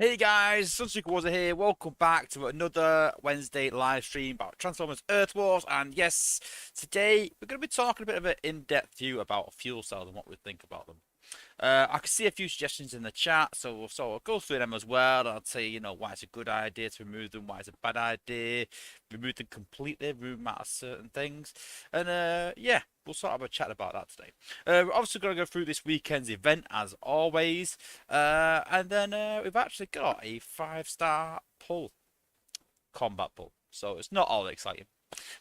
Hey guys, Sunstreaker Wozza here. Welcome back to another Wednesday live stream about Transformers Earth Wars. And yes, today we're going to be talking a bit of an in-depth view about fuel cells and what we think about them. I can see a few suggestions in the chat, so I'll go through them as well. I'll tell you, why it's a good idea to remove them, why it's a bad idea, remove them completely, room out certain things, and yeah, we'll sort of have a chat about that today. We're obviously going to go through this weekend's event as always, and then we've actually got a 5-star pull, combat pull, so it's not all exciting.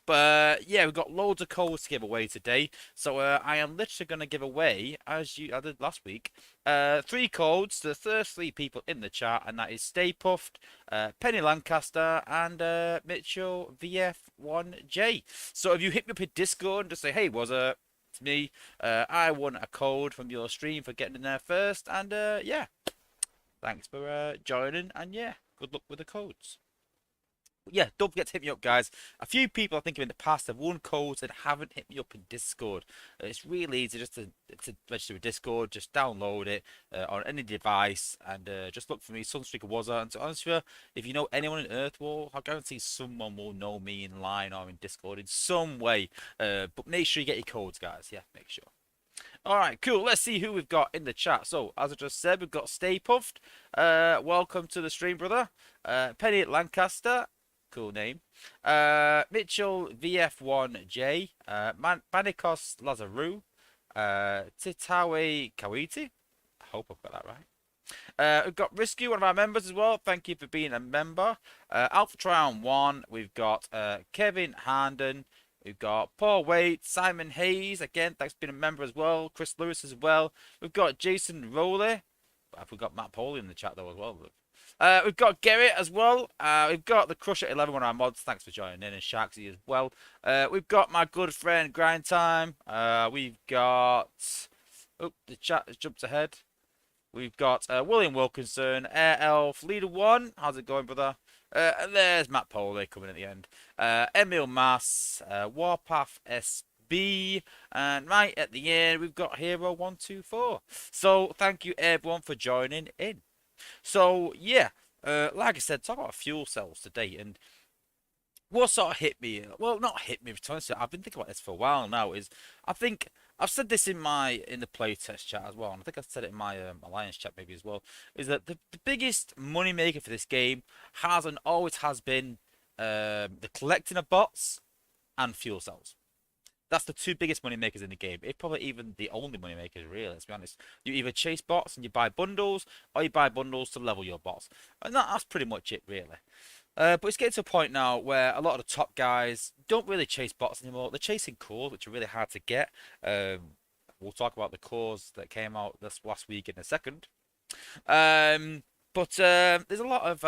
But yeah, we've got loads of codes to give away today. So I am literally going to give away, as I did last week, 3 codes to the first 3 people in the chat, and that is Stay Puffed, Penny Lancaster, and Mitchell VF1J. So if you hit me up in Discord and just say, hey, it's me. I won a code from your stream for getting in there first, and yeah, thanks for joining, and yeah, good luck with the codes. Yeah, don't forget to hit me up, guys. A few people I think in the past have won codes and haven't hit me up in Discord. It's really easy just to register with Discord. Just download it on any device and just look for me, Sunstreaker Wozza. And to be honest with you, if you know anyone in Earth War, I guarantee someone will know me in line or in Discord in some way. But make sure you get your codes, guys. Yeah, make sure. All right, cool. Let's see who we've got in the chat. So, as I just said, we've got Stay Puffed. Welcome to the stream, brother. Penny Lancaster. Cool name. Mitchell VF1J, Manikos Lazaru, Titawe Kawiti. I hope I've got that right. We've got Risky, one of our members as well. Thank you for being a member. Alpha Trion 1. We've got Kevin Harnden. We've got Paul Waite, Simon Hayes. Again, thanks for being a member as well. Chris Lewis as well. We've got Jason Rowley. We've got Matt Poley in the chat though as well. We've got Gerrit as well. We've got the Crusher 11, one of our mods. Thanks for joining in, and Sharksy as well. We've got my good friend Grind Time. We've got. Oh, the chat has jumped ahead. We've got William Wilkinson, Air Elf, Leader 1. How's it going, brother? And there's Matt Poley coming at the end. Emil Mass, Warpath SB, and right at the end, we've got Hero 124. So, thank you everyone for joining in. So yeah, like I said, talk about fuel cells today, and what sort of hit me? Well, not hit me. I've been thinking about this for a while now. I think I've said this in the playtest chat as well, and I think I said it in my alliance chat maybe as well. Is that the biggest money maker for this game has and always has been the collecting of bots and fuel cells. That's the 2 biggest money makers in the game. It's probably even the only money makers, really, let's be honest. You either chase bots and you buy bundles, or you buy bundles to level your bots. And that's pretty much it, really. But it's getting to a point now where a lot of the top guys don't really chase bots anymore. They're chasing cores, which are really hard to get. We'll talk about the cores that came out this last week in a second. But there's a lot of,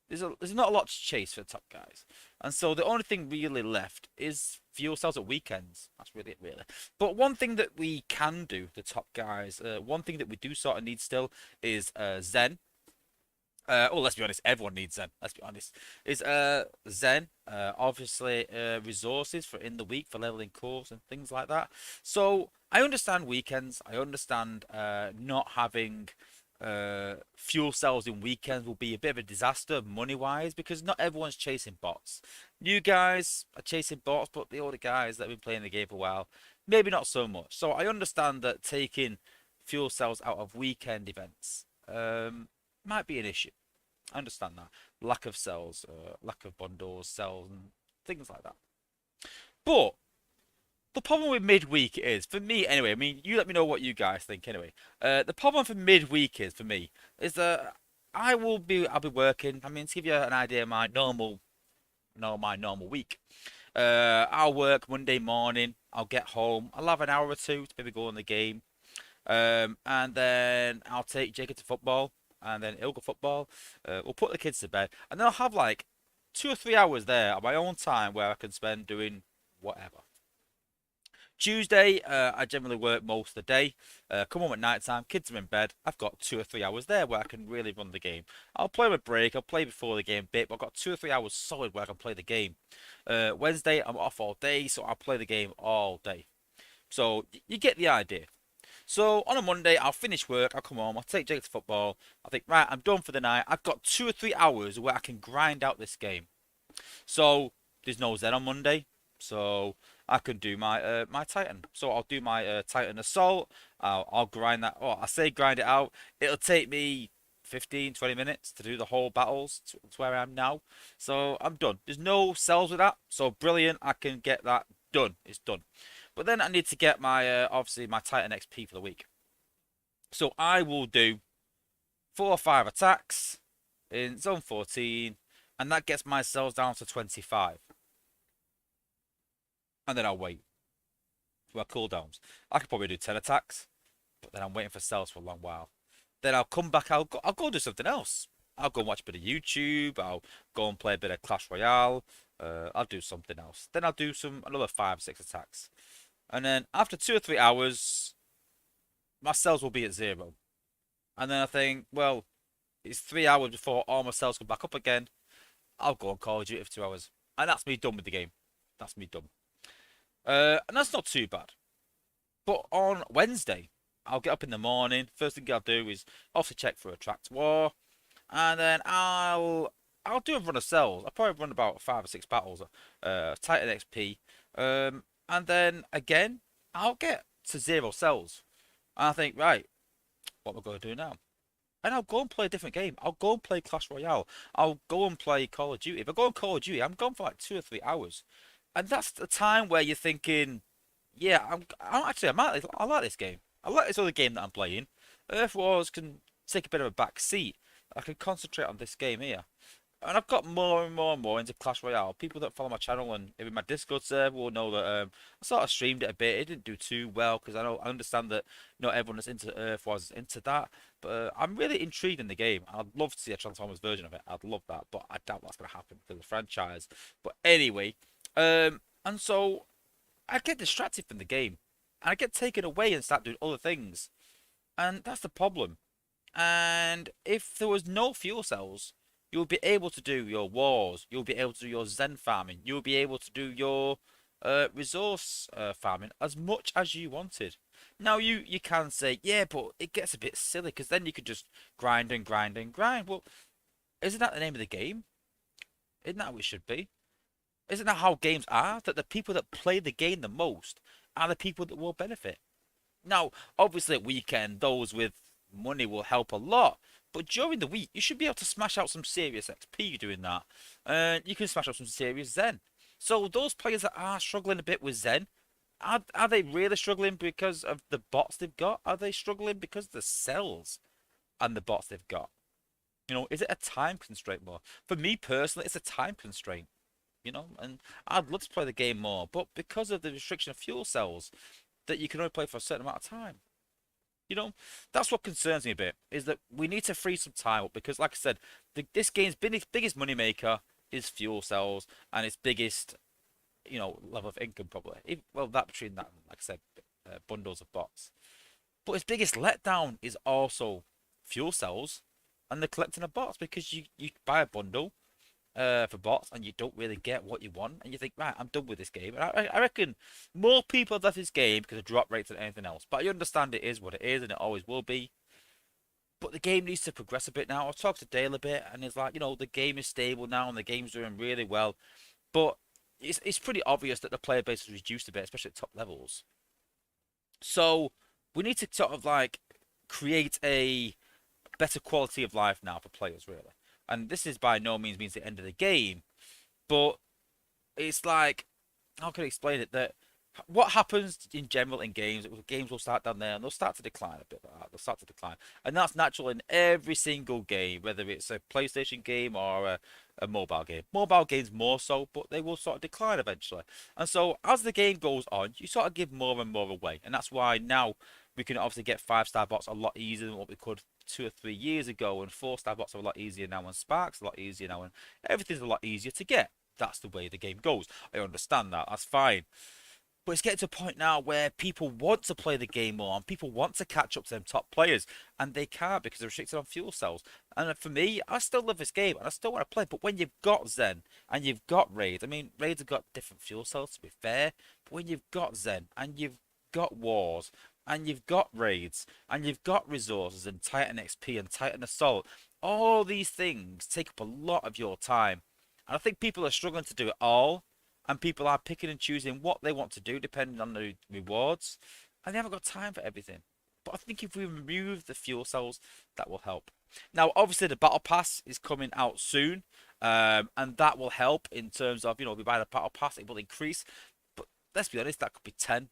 there's not a lot to chase for the top guys. And so the only thing really left is fuel cells at weekends. That's really it, really. But one thing that we can do, the top guys, one thing that we do sort of need still is Zen. Let's be honest, everyone needs Zen. Let's be honest. Is Zen, obviously resources for in the week for leveling cores and things like that. So I understand weekends. I understand not having fuel cells in weekends will be a bit of a disaster money wise because not everyone's chasing bots. New guys are chasing bots, but the older guys that have been playing the game for a while, maybe not so much. So I understand that taking fuel cells out of weekend events might be an issue. I understand that. Lack of cells, lack of bundles, cells, and things like that. But the problem with midweek is, for me anyway, I mean, you let me know what you guys think anyway. The problem for midweek is, for me, is that I'll be working. I mean, to give you an idea of my normal week. I'll work Monday morning. I'll get home. I'll have an hour or two to maybe go on the game. And then I'll take Jacob to football. And then he'll go football. We'll put the kids to bed. And then I'll have like 2 or 3 hours there at my own time where I can spend doing whatever. Tuesday, I generally work most of the day. Come home at night time, kids are in bed. I've got 2 or 3 hours there where I can really run the game. I'll play with break, I'll play before the game a bit, but I've got 2 or 3 hours solid where I can play the game. Wednesday, I'm off all day, so I'll play the game all day. So you get the idea. So on a Monday, I'll finish work, I'll come home, I'll take Jake to football. I think, right, I'm done for the night. I've got 2 or 3 hours where I can grind out this game. So there's no Zen on Monday, so I can do my Titan. So I'll do my Titan Assault. I'll grind that. Oh, I say grind it out. It'll take me 15, 20 minutes to do the whole battles to where I am now. So I'm done. There's no cells with that. So brilliant. I can get that done. It's done. But then I need to get my obviously my Titan XP for the week. So I will do 4 or 5 attacks in zone 14, and that gets my cells down to 25. And then I'll wait for my cooldowns. I could probably do 10 attacks, but then I'm waiting for cells for a long while. Then I'll come back, I'll go do something else. I'll go and watch a bit of YouTube, I'll go and play a bit of Clash Royale, I'll do something else. Then I'll do another 5 or 6 attacks. And then after 2 or 3 hours, my cells will be at 0. And then I think, well, it's 3 hours before all my cells come back up again. I'll go on Call of Duty for 2 hours. And that's me done with the game. That's me done. And that's not too bad. But on Wednesday, I'll get up in the morning. First thing I'll do is obviously check for a tracked war. And then I'll do a run of cells. I'll probably run about 5 or 6 battles. Titan XP. And then again, I'll get to 0 cells. And I think, right, what am I going to do now? And I'll go and play a different game. I'll go and play Clash Royale. I'll go and play Call of Duty. If I go on Call of Duty, I'm gone for like 2 or 3 hours. And that's the time where you're thinking, yeah, I like this game. I like this other game that I'm playing. Earth Wars can take a bit of a back seat. I can concentrate on this game here. And I've got more and more and more into Clash Royale. People that follow my channel and in my Discord server will know that I sort of streamed it a bit. It didn't do too well because I understand that not everyone that's into Earth Wars is into that. But I'm really intrigued in the game. I'd love to see a Transformers version of it. I'd love that, but I doubt that's going to happen because of the franchise. But anyway, and so I get distracted from the game, and I get taken away and start doing other things, and that's the problem. And if there was no fuel cells, you'll be able to do your wars, you'll be able to do your Zen farming, you'll be able to do your resource farming as much as you wanted. Now you can say, yeah, but it gets a bit silly because then you could just grind and grind and grind. Well, isn't that the name of the game? Isn't that how it should be? Isn't that how games are? That the people that play the game the most are the people that will benefit. Now, obviously at weekend, those with money will help a lot. But during the week, you should be able to smash out some serious XP doing that. You can smash out some serious Zen. So those players that are struggling a bit with Zen, are they really struggling because of the bots they've got? Are they struggling because of the cells and the bots they've got? You know, is it a time constraint more? For me personally, it's a time constraint. You know, and I'd love to play the game more, but because of the restriction of fuel cells, that you can only play for a certain amount of time. You know, that's what concerns me a bit, is that we need to free some time up because, like I said, this game's biggest moneymaker is fuel cells, and its biggest, you know, level of income probably. Well, that between that and, like I said, bundles of bots. But its biggest letdown is also fuel cells and the collecting of bots because you buy a bundle for bots and you don't really get what you want and you think, right, I'm done with this game. And I reckon more people have left this game because of drop rates than anything else. But I understand it is what it is and it always will be. But the game needs to progress a bit now. I've talked to Dale a bit and it's like, you know, the game is stable now and the game's doing really well. But it's pretty obvious that the player base has reduced a bit, especially at top levels. So we need to sort of like create a better quality of life now for players, really. And this is by no means the end of the game, but it's like, how can I explain it? That what happens in general in games will start down there and they'll start to decline a bit like that. They'll start to decline. And that's natural in every single game, whether it's a PlayStation game or a mobile game. Mobile games more so, but they will sort of decline eventually. And so as the game goes on, you sort of give more and more away. And that's why now we can obviously get 5-star bots a lot easier than what we could 2 or 3 years ago, and 4-star bots are a lot easier now, and Sparks a lot easier now, and everything's a lot easier to get. That's the way the game goes. I understand that. That's fine. But it's getting to a point now where people want to play the game more and people want to catch up to them top players and they can't because they're restricted on fuel cells. And for me, I still love this game and I still want to play. But when you've got Zen and you've got Raids, I mean, Raids have got different fuel cells to be fair. But when you've got Zen and you've got Wars, and you've got raids, and you've got resources, and Titan XP, and Titan Assault. All these things take up a lot of your time. And I think people are struggling to do it all, and people are picking and choosing what they want to do depending on the rewards, and they haven't got time for everything. But I think if we remove the fuel cells, that will help. Now, obviously, the battle pass is coming out soon, and that will help in terms of, if we buy the battle pass, it will increase. But let's be honest, that could be 10,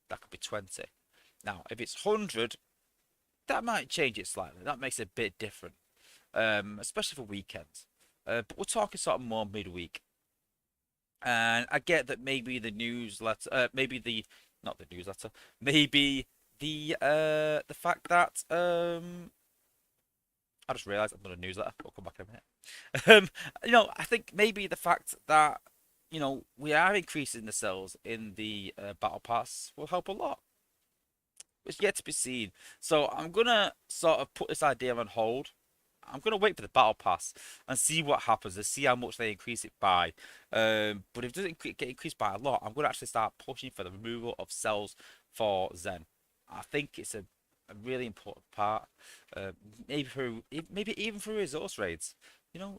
that could be 20. Now, if it's 100, that might change it slightly. That makes it a bit different, especially for weekends. But we're talking sort of more midweek. And I get that maybe the newsletter, maybe the not the newsletter, maybe the fact that I just realised I'm not a newsletter. We'll come back in a minute. I think maybe the fact that we are increasing the sales in the battle pass will help a lot. It's yet to be seen. So I'm gonna sort of put this idea on hold. I'm gonna wait for the battle pass and see what happens and see how much they increase it by. But if it doesn't get increased by a lot, I'm gonna actually start pushing for the removal of cells for Zen. I think it's a really important part. Maybe even for resource raids.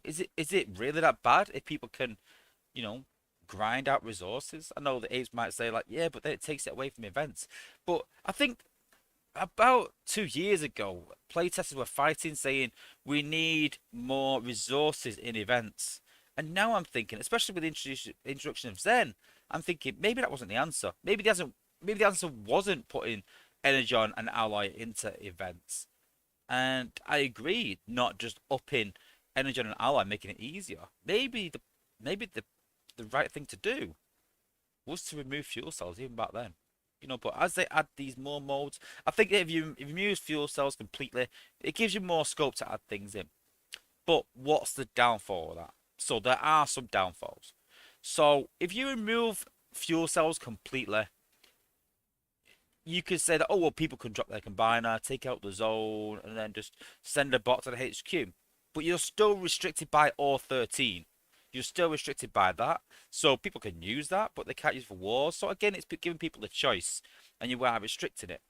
Is it really that bad if people can, you know, grind out resources? I know the apes might say like, yeah, but then it takes it away from events. But I think about 2 years ago, playtesters were fighting, saying we need more resources in events. And now I'm thinking, especially with the introduction of Zen, I'm thinking maybe that wasn't the answer. Maybe the answer wasn't putting Energon and Alloy into events. And I agree, not just upping Energon and Alloy, making it easier. Maybe the right thing to do was to remove fuel cells even back then. But as they add these more modes, I think if you remove fuel cells completely, it gives you more scope to add things in. But what's the downfall of that? So there are some downfalls. So if you remove fuel cells completely, you could say that, oh well, people can drop their combiner, take out the zone, and then just send a bot to the HQ. But you're still restricted by ore 13. You're still restricted by that. So people can use that, but they can't use it for wars. So again, it's giving people a choice, and you are restricting it.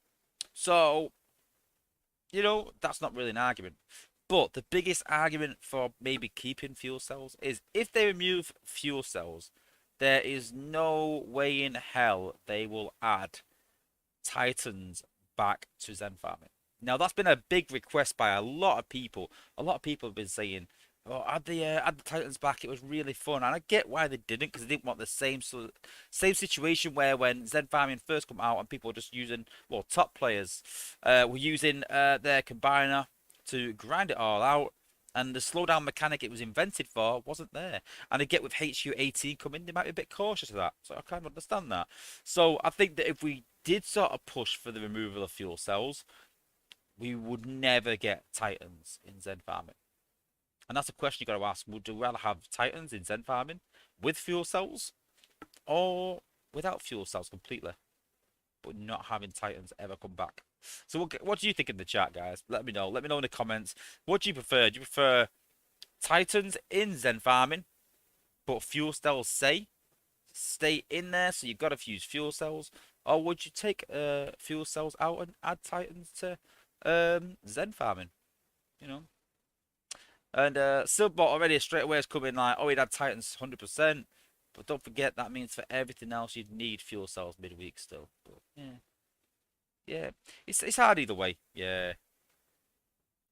So, that's not really an argument. But the biggest argument for maybe keeping fuel cells is if they remove fuel cells, there is no way in hell they will add Titans back to Zen farming. Now that's been a big request by a lot of people. A lot of people have been saying, "Oh, add the Titans back. It was really fun." And I get why they didn't, because they didn't want the same situation where when Zen farming first come out and people were just using, well, top players were using their combiner to grind it all out. And the slowdown mechanic it was invented for wasn't there. And I get with HU18 coming, they might be a bit cautious of that. So I kind of understand that. So I think that if we did sort of push for the removal of fuel cells, we would never get Titans in Zen farming. And that's a question you got to ask. Would you rather have Titans in Zen farming with fuel cells or without fuel cells completely, but not having Titans ever come back? So what do you think in the chat, guys? Let me know. Let me know in the comments. What do you prefer? Do you prefer Titans in Zen farming, but fuel cells stay in there, so you've got to fuse fuel cells? Or would you take fuel cells out and add Titans to Zen farming? You know? And Subbot already straight away is coming like, oh, he'd add Titans 100%. But don't forget, that means for everything else, you'd need fuel cells midweek still. But, yeah. Yeah. It's hard either way. Yeah.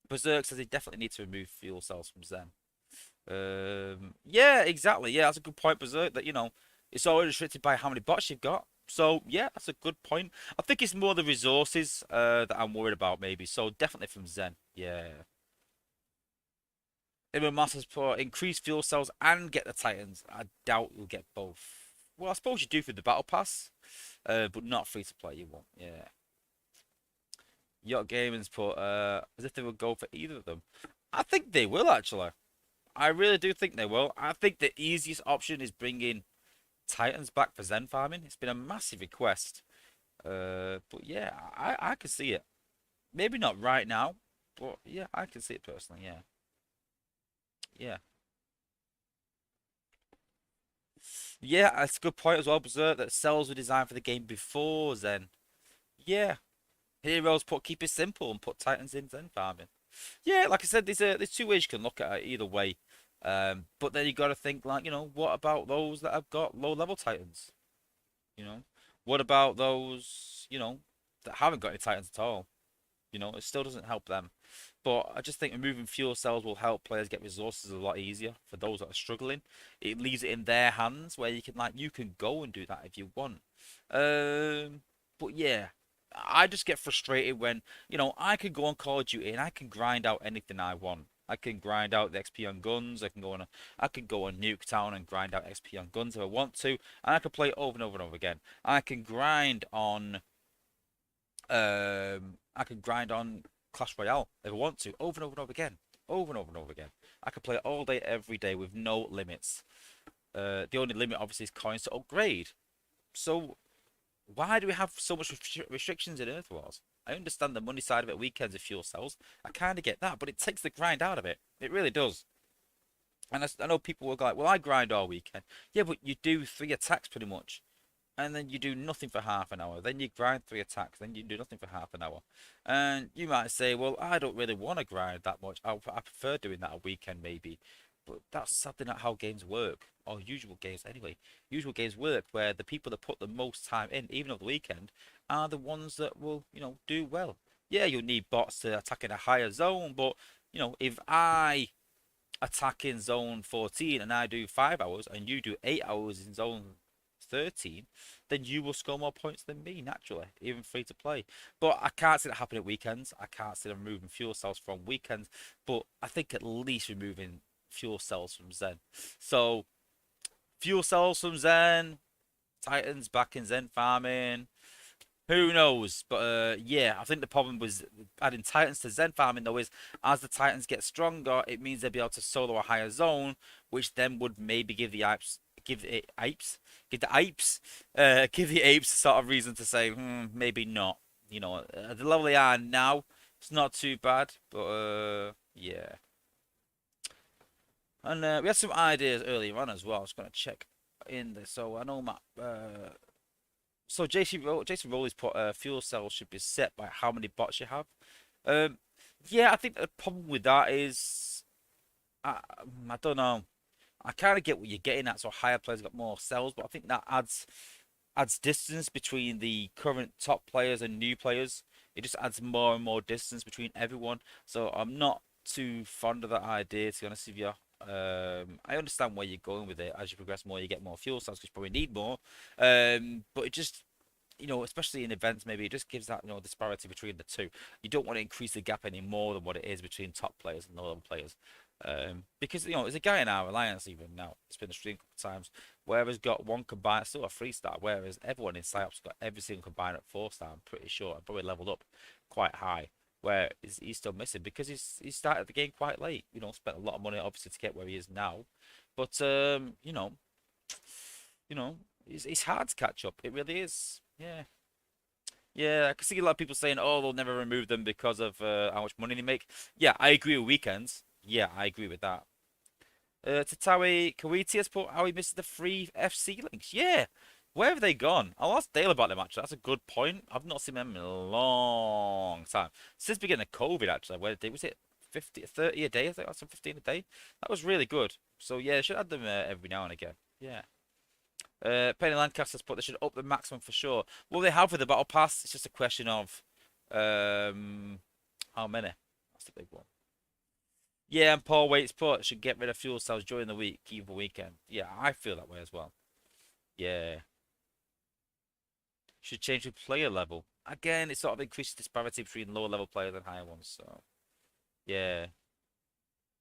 Berserk says he definitely needs to remove fuel cells from Zen. Yeah, exactly. Yeah, that's a good point, Berserk, that, it's always restricted by how many bots you've got. So, yeah, that's a good point. I think it's more the resources that I'm worried about, maybe. So, definitely from Zen. Yeah. If Masters put increase fuel cells and get the Titans, I doubt you'll get both. Well, I suppose you do through the Battle Pass, but not free to play, you won't. Yeah. Yacht Gaming's put as if they would go for either of them. I think they will, actually. I really do think they will. I think the easiest option is bringing Titans back for Zen farming. It's been a massive request. But yeah, I can see it. Maybe not right now, but yeah, I can see it personally. Yeah, yeah, yeah. That's a good point as well, Berserk. That cells were designed for the game before Zen. Yeah, Heroes put keep it simple and put Titans in Zen farming. Yeah, like I said, there's two ways you can look at it either way. But then you got to think like, what about those that have got low level Titans? You know, what about those, that haven't got any Titans at all? It still doesn't help them. But I just think removing fuel cells will help players get resources a lot easier for those that are struggling. It leaves it in their hands where you can go and do that if you want. Um, but yeah, I just get frustrated when, I can go on Call of Duty and I can grind out anything I want. I can grind out the XP on guns. I can go on Nuketown and grind out XP on guns if I want to, and I can play it over and over and over again. I can grind on I can grind on Clash Royale if I want to, over and over and over again, over and over and over again. I can play it all day, every day with no limits. The only limit obviously is coins to upgrade. So why do we have so much restrictions in Earth Wars? I understand the money side of it, weekends of fuel cells. I kind of get that, but it takes the grind out of it. It really does. And I know people will go like, well, I grind all weekend. Yeah, but you do 3 attacks pretty much, and then you do nothing for half an hour. Then you grind 3 attacks, then you do nothing for half an hour. And you might say, well, I don't really want to grind that much. I prefer doing that a weekend maybe. But that's sadly not how games work, or usual games anyway. Usual games work where the people that put the most time in, even on the weekend, are the ones that will, do well. Yeah, you'll need bots to attack in a higher zone, but, if I attack in zone 14 and I do 5 hours and you do 8 hours in zone 13, then you will score more points than me naturally, even free to play. But I can't see that happening at weekends. I can't see them removing fuel cells from weekends, but I think at least removing fuel cells from Zen. So fuel cells from Zen, Titans back in Zen farming. Who knows? But yeah, I think the problem was adding Titans to Zen farming though is as the Titans get stronger, it means they'll be able to solo a higher zone, which then would maybe give the apes sort of reason to say, maybe not. At the level they are now, it's not too bad, but yeah. And we had some ideas earlier on as well. I was going to check in there. So I know Matt. So Jason Rowley's put fuel cells should be set by how many bots you have. Um, yeah, I think the problem with that is I don't know. I kind of get what you're getting at. So higher players got more cells, but I think that adds distance between the current top players and new players. It just adds more and more distance between everyone. So I'm not too fond of that idea, to be honest with you. I understand where you're going with it. As you progress more, you get more fuel cells because you probably need more. But it just, especially in events, maybe it just gives that, disparity between the two. You don't want to increase the gap any more than what it is between top players and lower players. Because, there's a guy in our alliance even now, it's been a stream a couple of times, where has got one combined, still a 3-star, whereas everyone in PsyOps got every single combined at 4-star, I'm pretty sure, and probably leveled up quite high. Where he's still missing because he started the game quite late. Spent a lot of money obviously to get where he is now, but you know, it's hard to catch up. It really is. Yeah, yeah. I can see a lot of people saying, "Oh, they'll never remove them because of how much money they make." Yeah, I agree with weekends. Yeah, I agree with that. Tatawi Kawiti has put how he misses the free FC links. Yeah, where have they gone? I'll ask Dale about them actually. That's a good point. I've not seen them in a long time. Since the beginning of COVID actually. Where was it 50, 30 a day? I think that's 15 a day. That was really good. So yeah, should add them every now and again. Yeah. Penny Lancaster's put they should up the maximum for sure. Well, they have with the battle pass. It's just a question of um how many. That's the big one. Yeah, and Paul Waits put should get rid of fuel cells during the week, even the weekend. Yeah, I feel that way as well. Yeah. Should change the player level. Again, it sort of increases disparity between lower level players and higher ones. So yeah.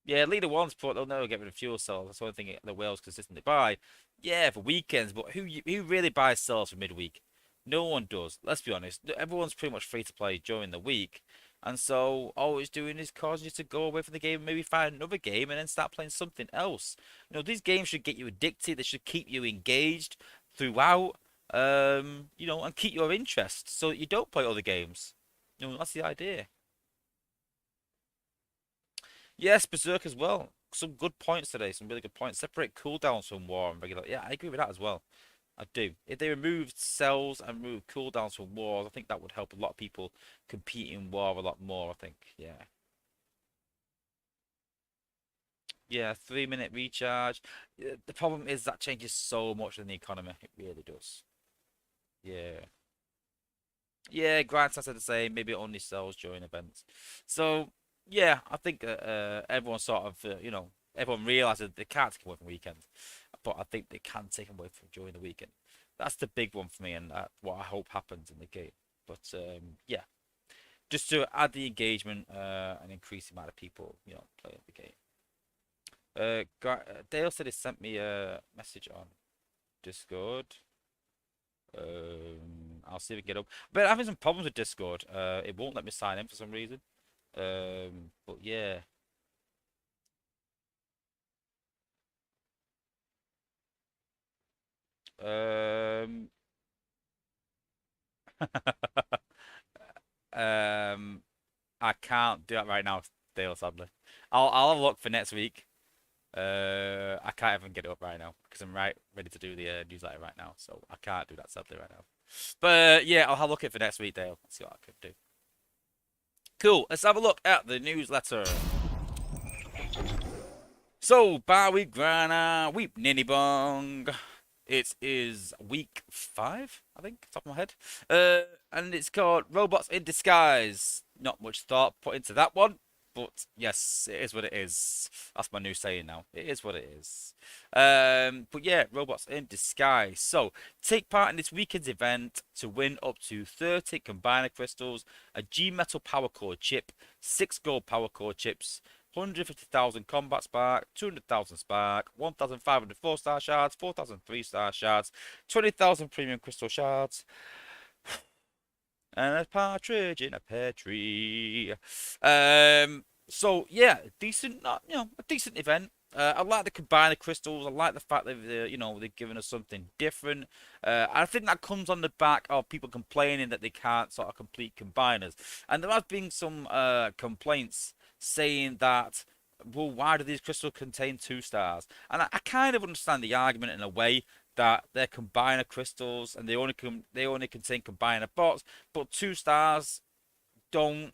Yeah, Leader One's put they'll never get rid of fuel cells. That's the only thing the whales consistently buy. Yeah, for weekends, but who really buys cells for midweek? No one does. Let's be honest. Everyone's pretty much free to play during the week. And so all it's doing is causing you to go away from the game and maybe find another game and then start playing something else. These games should get you addicted. They should keep you engaged throughout. And keep your interest so that you don't play other games. That's the idea. Yes, Berserk as well. Some good points today. Some really good points. Separate cooldowns from war and regular. Yeah, I agree with that as well. I do. If they removed cells and removed cooldowns from wars, I think that would help a lot of people compete in war a lot more, I think. Yeah. Yeah, 3 minute recharge. The problem is that changes so much in the economy. It really does. Yeah. Yeah, grind stats are the same. Maybe it only sells during events. So, yeah, I think everyone sort of, everyone realizes they can't take them away from weekends. But I think they can take them away from during the weekend. That's the big one for me, and what I hope happens in the game. But, yeah, just to add the engagement and increase the amount of people, playing the game. Dale said he sent me a message on Discord. I'll see if I can get up. But I'm having some problems with Discord. It won't let me sign in for some reason. But yeah. Um, um, I can't do that right now, Dale, sadly. I'll have a look for next week. I can't even get it up right now because I'm ready to do the newsletter right now, so I can't do that sadly right now. But yeah, I'll have a look at it for next week, Dale. Let's see what I can do. Cool. Let's have a look at the newsletter. So, Barwy Grana, Weep Ninny Bong. It is week 5, I think, top of my head. And it's called Robots in Disguise. Not much thought put into that one, but yes, it is what it is. That's my new saying now. It is what it is. But yeah, Robots in Disguise. So, take part in this weekend's event to win up to 30 Combiner Crystals, a G-Metal Power Core chip, 6 Gold Power Core chips, 150,000 combat spark, 200,000 spark, 1,500 4-star shards, 4,000 3-star shards, 20,000 premium crystal shards, and a partridge in a pear tree. So yeah, decent, a decent event. I like the combiner crystals. I like the fact that they're giving us something different. I think that comes on the back of people complaining that they can't sort of complete combiners, and there has been some complaints saying that, well, why do these crystals contain 2 stars? And I kind of understand the argument in a way that they're combiner crystals and they only contain combiner bots, but 2 stars don't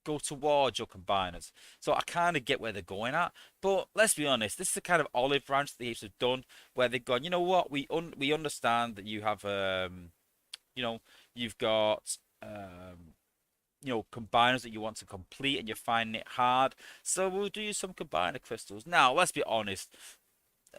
go towards your combiners. So I kind of get where they're going at. But let's be honest, this is the kind of olive branch the Apes have done, where they've gone, you know what, we understand that you have you know, you've got combiners that you want to complete and you're finding it hard. So we'll do you some combiner crystals. Now, let's be honest.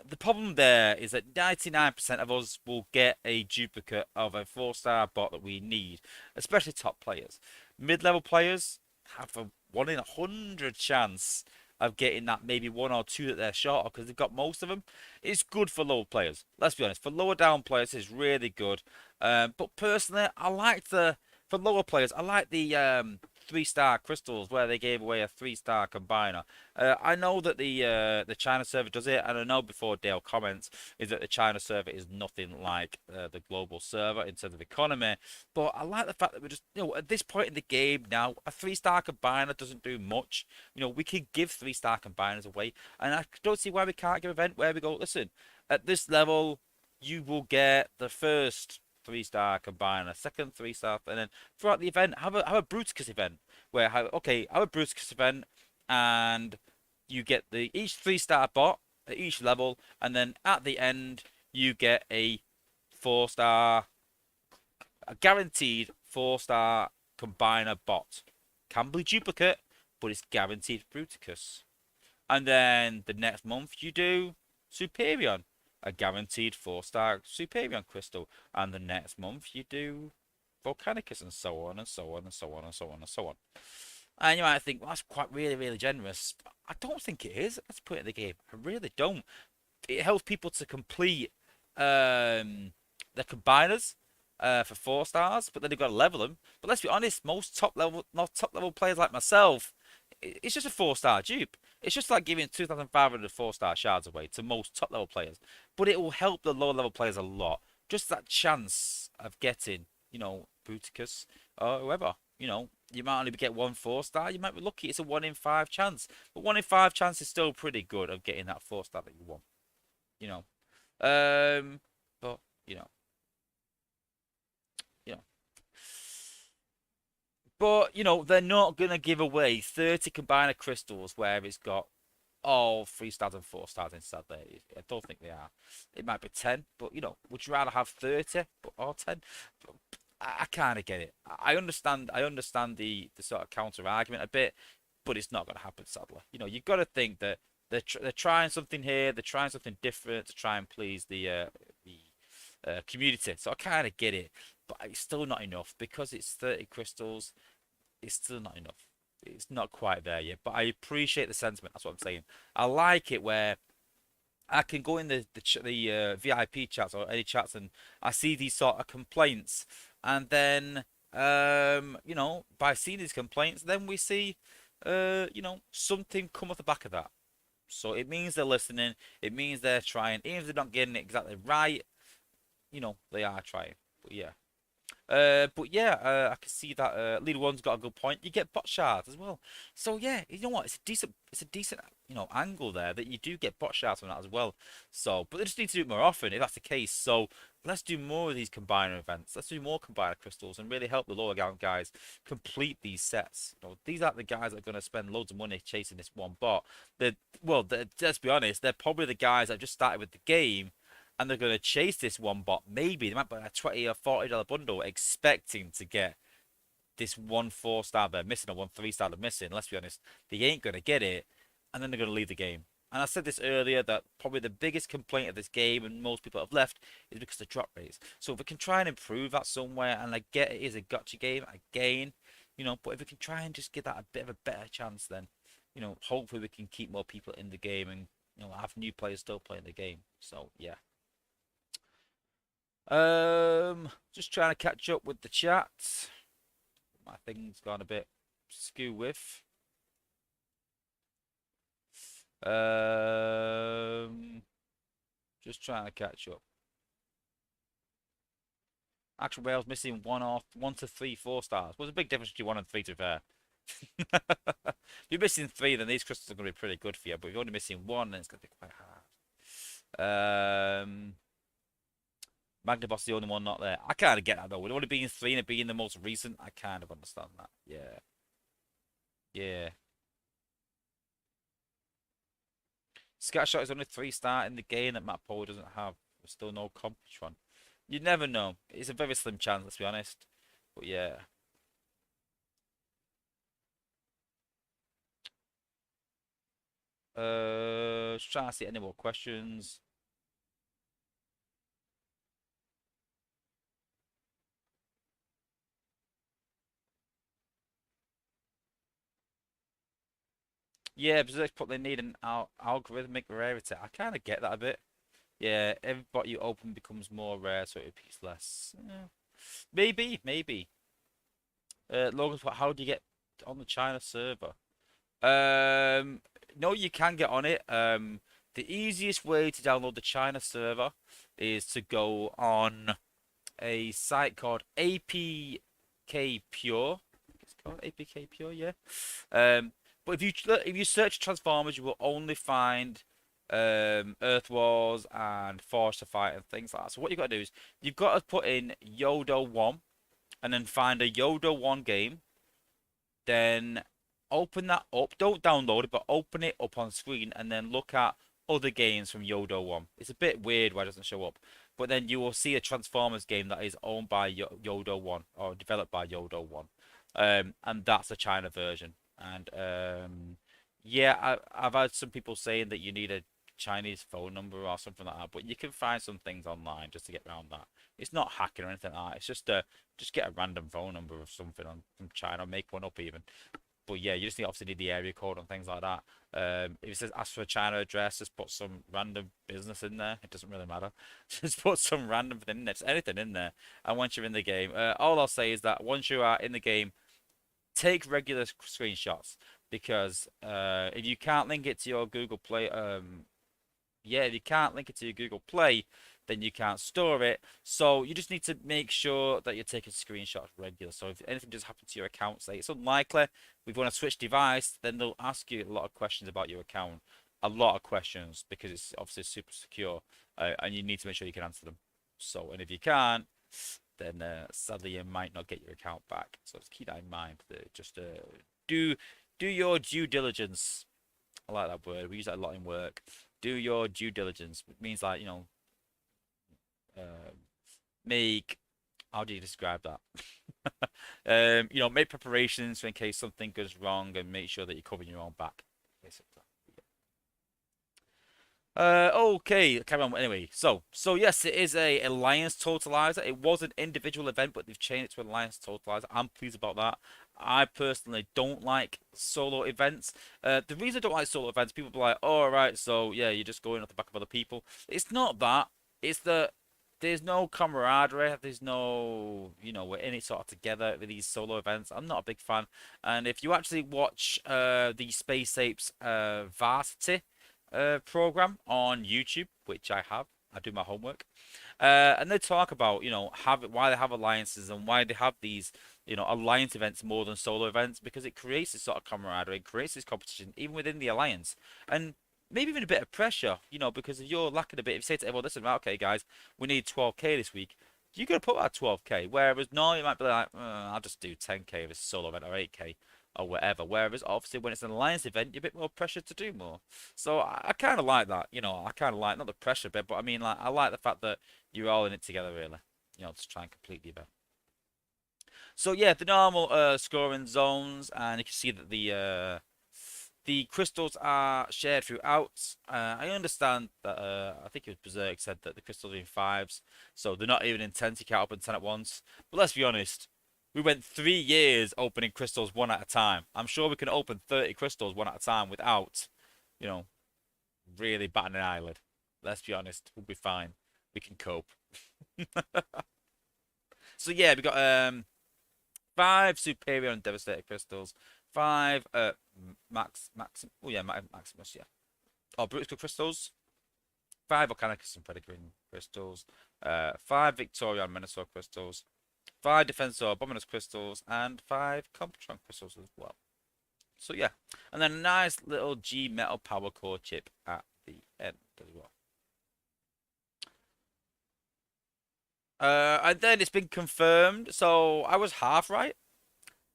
The problem there is that 99% of us will get a duplicate of a 4-star bot that we need, especially top players. Mid-level players have a 1 in 100 chance of getting that maybe 1 or 2 that they're short of because they've got most of them. It's good for lower players. Let's be honest. For lower down players, it's really good. But personally, for lower players, I like the 3-star crystals where they gave away a 3-star combiner. I know that the China server does it, and I know before Dale comments is that the China server is nothing like the global server in terms of economy. But I like the fact that we're just, at this point in the game now, a 3-star combiner doesn't do much. We can give 3-star combiners away, and I don't see why we can't give an event where we go, listen, at this level, you will get the first 3-star combiner, second 3-star, and then throughout the event, have a Bruticus event where have a Bruticus event, and you get each 3-star bot at each level, and then at the end you get a 4-star, a guaranteed 4-star combiner bot. Can be duplicate, but it's guaranteed Bruticus. And then the next month you do Superion, a guaranteed 4-star Superion crystal. And the next month you do Volcanicus, and so on and so on and so on and so on and so on. And you might think, well, that's quite really, really generous. But I don't think it is. Let's put it in the game. I really don't. It helps people to complete their combiners for 4 stars, but then they've got to level them. But let's be honest, most top level players like myself, it's just a 4-star dupe. It's just like giving 2,500 4-star shards away to most top level players. But it will help the lower level players a lot. Just that chance of getting, Bruticus or whoever. You might only get 1 4-star. You might be lucky. It's a 1 in 5 chance. But 1 in 5 chance is still pretty good of getting that 4-star that you want. You know, you know. But they're not gonna give away 30 combiner crystals where it's got all 3 stars and 4 stars inside there. I don't think they are. It might be 10, but would you rather have 30 or 10? I kind of get it. I understand. I understand the sort of counter argument a bit, but it's not going to happen. Sadly, you've got to think that they're trying something here. They're trying something different to try and please the community. So I kind of get it, but it's still not enough because it's 30 crystals. It's still not enough. It's not quite there yet, but I appreciate the sentiment. That's what I'm saying. I like it where I can go in the VIP chats or any chats, and I see these sort of complaints, and then by seeing these complaints, then we see something come off the back of that. So it means they're listening. It means they're trying. Even if they're not getting it exactly right, they are trying. But yeah. I can see that Leader One's got a good point. You get bot shards as well. So yeah, you know what? It's a decent angle there that you do get bot shards from that as well. So, but they just need to do it more often if that's the case. So let's do more of these combiner events. Let's do more combiner crystals and really help the lower account guys complete these sets. These aren't the guys that are going to spend loads of money chasing this one bot. Let's be honest, they're probably the guys that just started with the game and they're going to chase this one bot. Maybe they might buy a $20 or $40 bundle expecting to get this one 4-star they're missing or one 3-star they're missing. Let's be honest, they ain't going to get it, and then they're going to leave the game. And I said this earlier that probably the biggest complaint of this game, and most people have left, is because of drop rates. So if we can try and improve that somewhere, and I get it is a gotcha game again, but if we can try and just give that a bit of a better chance, then hopefully we can keep more people in the game and have new players still playing the game. So yeah. Just trying to catch up with the chat. My thing's gone a bit skew with. Just trying to catch up. Actual Wales missing 1 to 3 4-stars. What's a big difference between 1 and 3 to be fair? If you're missing 3, then these crystals are going to be pretty good for you. But if you're only missing 1, then it's going to be quite hard. Magnaboss is the only one not there. I kind of get that though. With only being 3 and it being the most recent, I kind of understand that. Yeah. Yeah. Scattershot is only 3-star in the game that Matt Paul doesn't have. There's still no Computron. You never know. It's a very slim chance, let's be honest. But yeah. Just trying to see any more questions. Yeah, Berserk put they need an algorithmic rarity. I kind of get that a bit. Yeah, every bot you open becomes more rare, so it repeats less. Maybe. Logan's what? How do you get on the China server? No, you can get on it. The easiest way to download the China server is to go on a site called APK Pure. It's called APK Pure, yeah. But if you search Transformers, you will only find Earth Wars and Forest Fight and things like that. So what you've got to do is you've got to put in Yodo 1 and then find a Yodo 1 game. Then open that up. Don't download it, but open it up on screen and then look at other games from Yodo 1. It's a bit weird why it doesn't show up. But then you will see a Transformers game that is owned by Yodo 1 or developed by Yodo 1. And that's a China version. And yeah, I've had some people saying that you need a Chinese phone number or something like that, but you can find some things online just to get around that. It's not hacking or anything like that. It's just get a random phone number of something from China, make one up even. But yeah, you just obviously need the area code and things like that. If it says ask for a China address, just put some random business in there. It doesn't really matter. Just put some random thing in there, just anything in there. And once you're in the game, all I'll say is that once you are in the game, take regular screenshots because if you can't link it to your Google Play, if you can't link it to your Google Play, then you can't store it. So you just need to make sure that you're taking screenshots regular. So if anything does happen to your account, say it's unlikely, we've want to switch device, then they'll ask you a lot of questions about your account. A lot of questions because it's obviously super secure and you need to make sure you can answer them. So, and if you can't, then sadly you might not get your account back. So just keep that in mind. Just do do your due diligence. I like that word. We use that a lot in work. Do your due diligence. It means like, uh, make, how do you describe that? Make preparations in case something goes wrong and make sure that you're covering your own back. Basically. Okay, carry on. Anyway, so yes, it is a alliance totalizer. It was an individual event, but they've changed it to alliance totalizer. I'm pleased about that. I personally don't like solo events. The reason I don't like solo events, people be like, "Oh, all right, so yeah, you're just going off the back of other people." It's not that. It's that there's no camaraderie. There's no, we're in it sort of together with these solo events. I'm not a big fan. And if you actually watch the Space Apes Varsity program on YouTube, which I have. I do my homework, and they talk about why they have alliances and why they have these alliance events more than solo events because it creates this sort of camaraderie, it creates this competition even within the alliance, and maybe even a bit of pressure, because if you're lacking a bit, if you say to everyone, listen, right, okay, guys, we need 12k this week. You got to put that 12k. Whereas no, you might be like, I'll just do 10k if it's a solo event or 8k or whatever. Whereas obviously when it's an alliance event, you're a bit more pressure to do more. So I kind of like that. I kind of like not the pressure bit, but I mean like I like the fact that you're all in it together really. To try and complete the event. So yeah, the normal scoring zones, and you can see that the crystals are shared throughout. I understand that I think it was Berserk said that the crystals are in fives, so they're not even in 10, so you can't open 10 at once. But let's be honest, we went 3 years opening crystals one at a time. I'm sure we can open 30 crystals one at a time without, you know, really batting an eyelid. Let's be honest, we'll be fine. We can cope. So yeah, we got 5 superior and devastator crystals, 5 oh yeah, Maximus, yeah. Oh, Brutal crystals, 5 Volcanicus and Peregrine crystals, 5 Victoria and Minosaur crystals, 5 Defensor Abominus crystals, and 5 Comptron crystals as well. So yeah, and then a nice little G metal power core chip at the end as well. And then it's been confirmed. So I was half right.